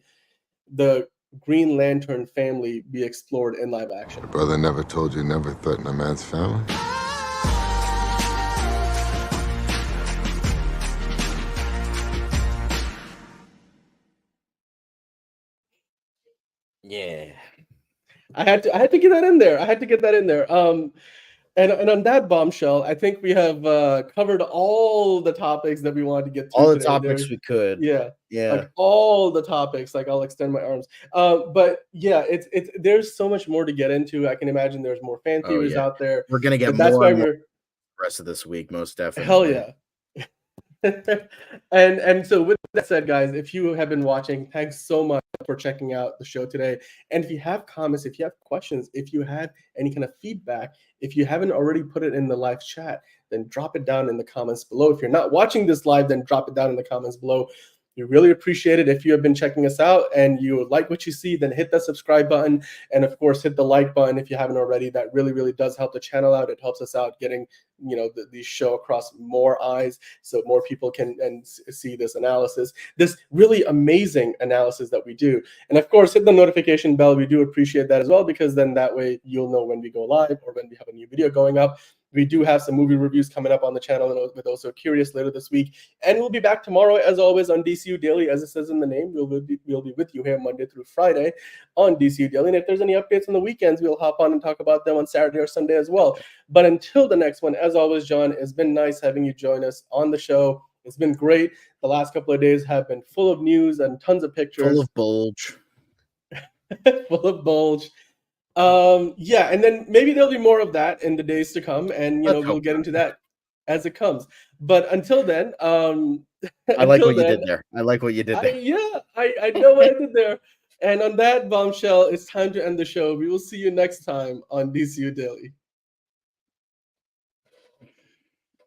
the Green Lantern family be explored in live action. Your brother never told you never threaten a man's family? Yeah. I had to get that in there. I had to get that in there. And on that bombshell, I think we have covered all the topics that we wanted to get All through the today. topics we could. Yeah, Yeah. like all the topics. Like I'll extend my arms. But yeah, it's there's so much more to get into. I can imagine there's more fan Oh, theories yeah. out there, We're gonna get but that's more why and more we're the rest of this week, most hell definitely. yeah. and so with that said, guys, if you have been watching, thanks so much for checking out the show today. And if you have comments, if you have questions, if you had any kind of feedback, if you haven't already put it in the live chat, then drop it down in the comments below. If you're not watching this live, then drop it down in the comments below. We really appreciate it. If you have been checking us out and you like what you see, then hit that subscribe button. And of course, hit the like button if you haven't already. That really, really does help the channel out. It helps us out getting, the show across more eyes so more people can see this analysis, this really amazing analysis that we do. And of course, hit the notification bell. We do appreciate that as well, because then that way you'll know when we go live or when we have a new video going up. We do have some movie reviews coming up on the channel and with Also Curious later this week. And we'll be back tomorrow, as always, on DCU Daily. As it says in the name, we'll be with you here Monday through Friday on DCU Daily. And if there's any updates on the weekends, we'll hop on and talk about them on Saturday or Sunday as well. But until the next one, as always, John, it's been nice having you join us on the show. It's been great. The last couple of days have been full of news and tons of pictures. Full of bulge. Full of bulge. And then maybe there'll be more of that in the days to come, and we'll get into that as it comes. But until then, I like what you did there. I like what you did there. I know what I did there. And on that bombshell, it's time to end the show. We will see you next time on DCU Daily.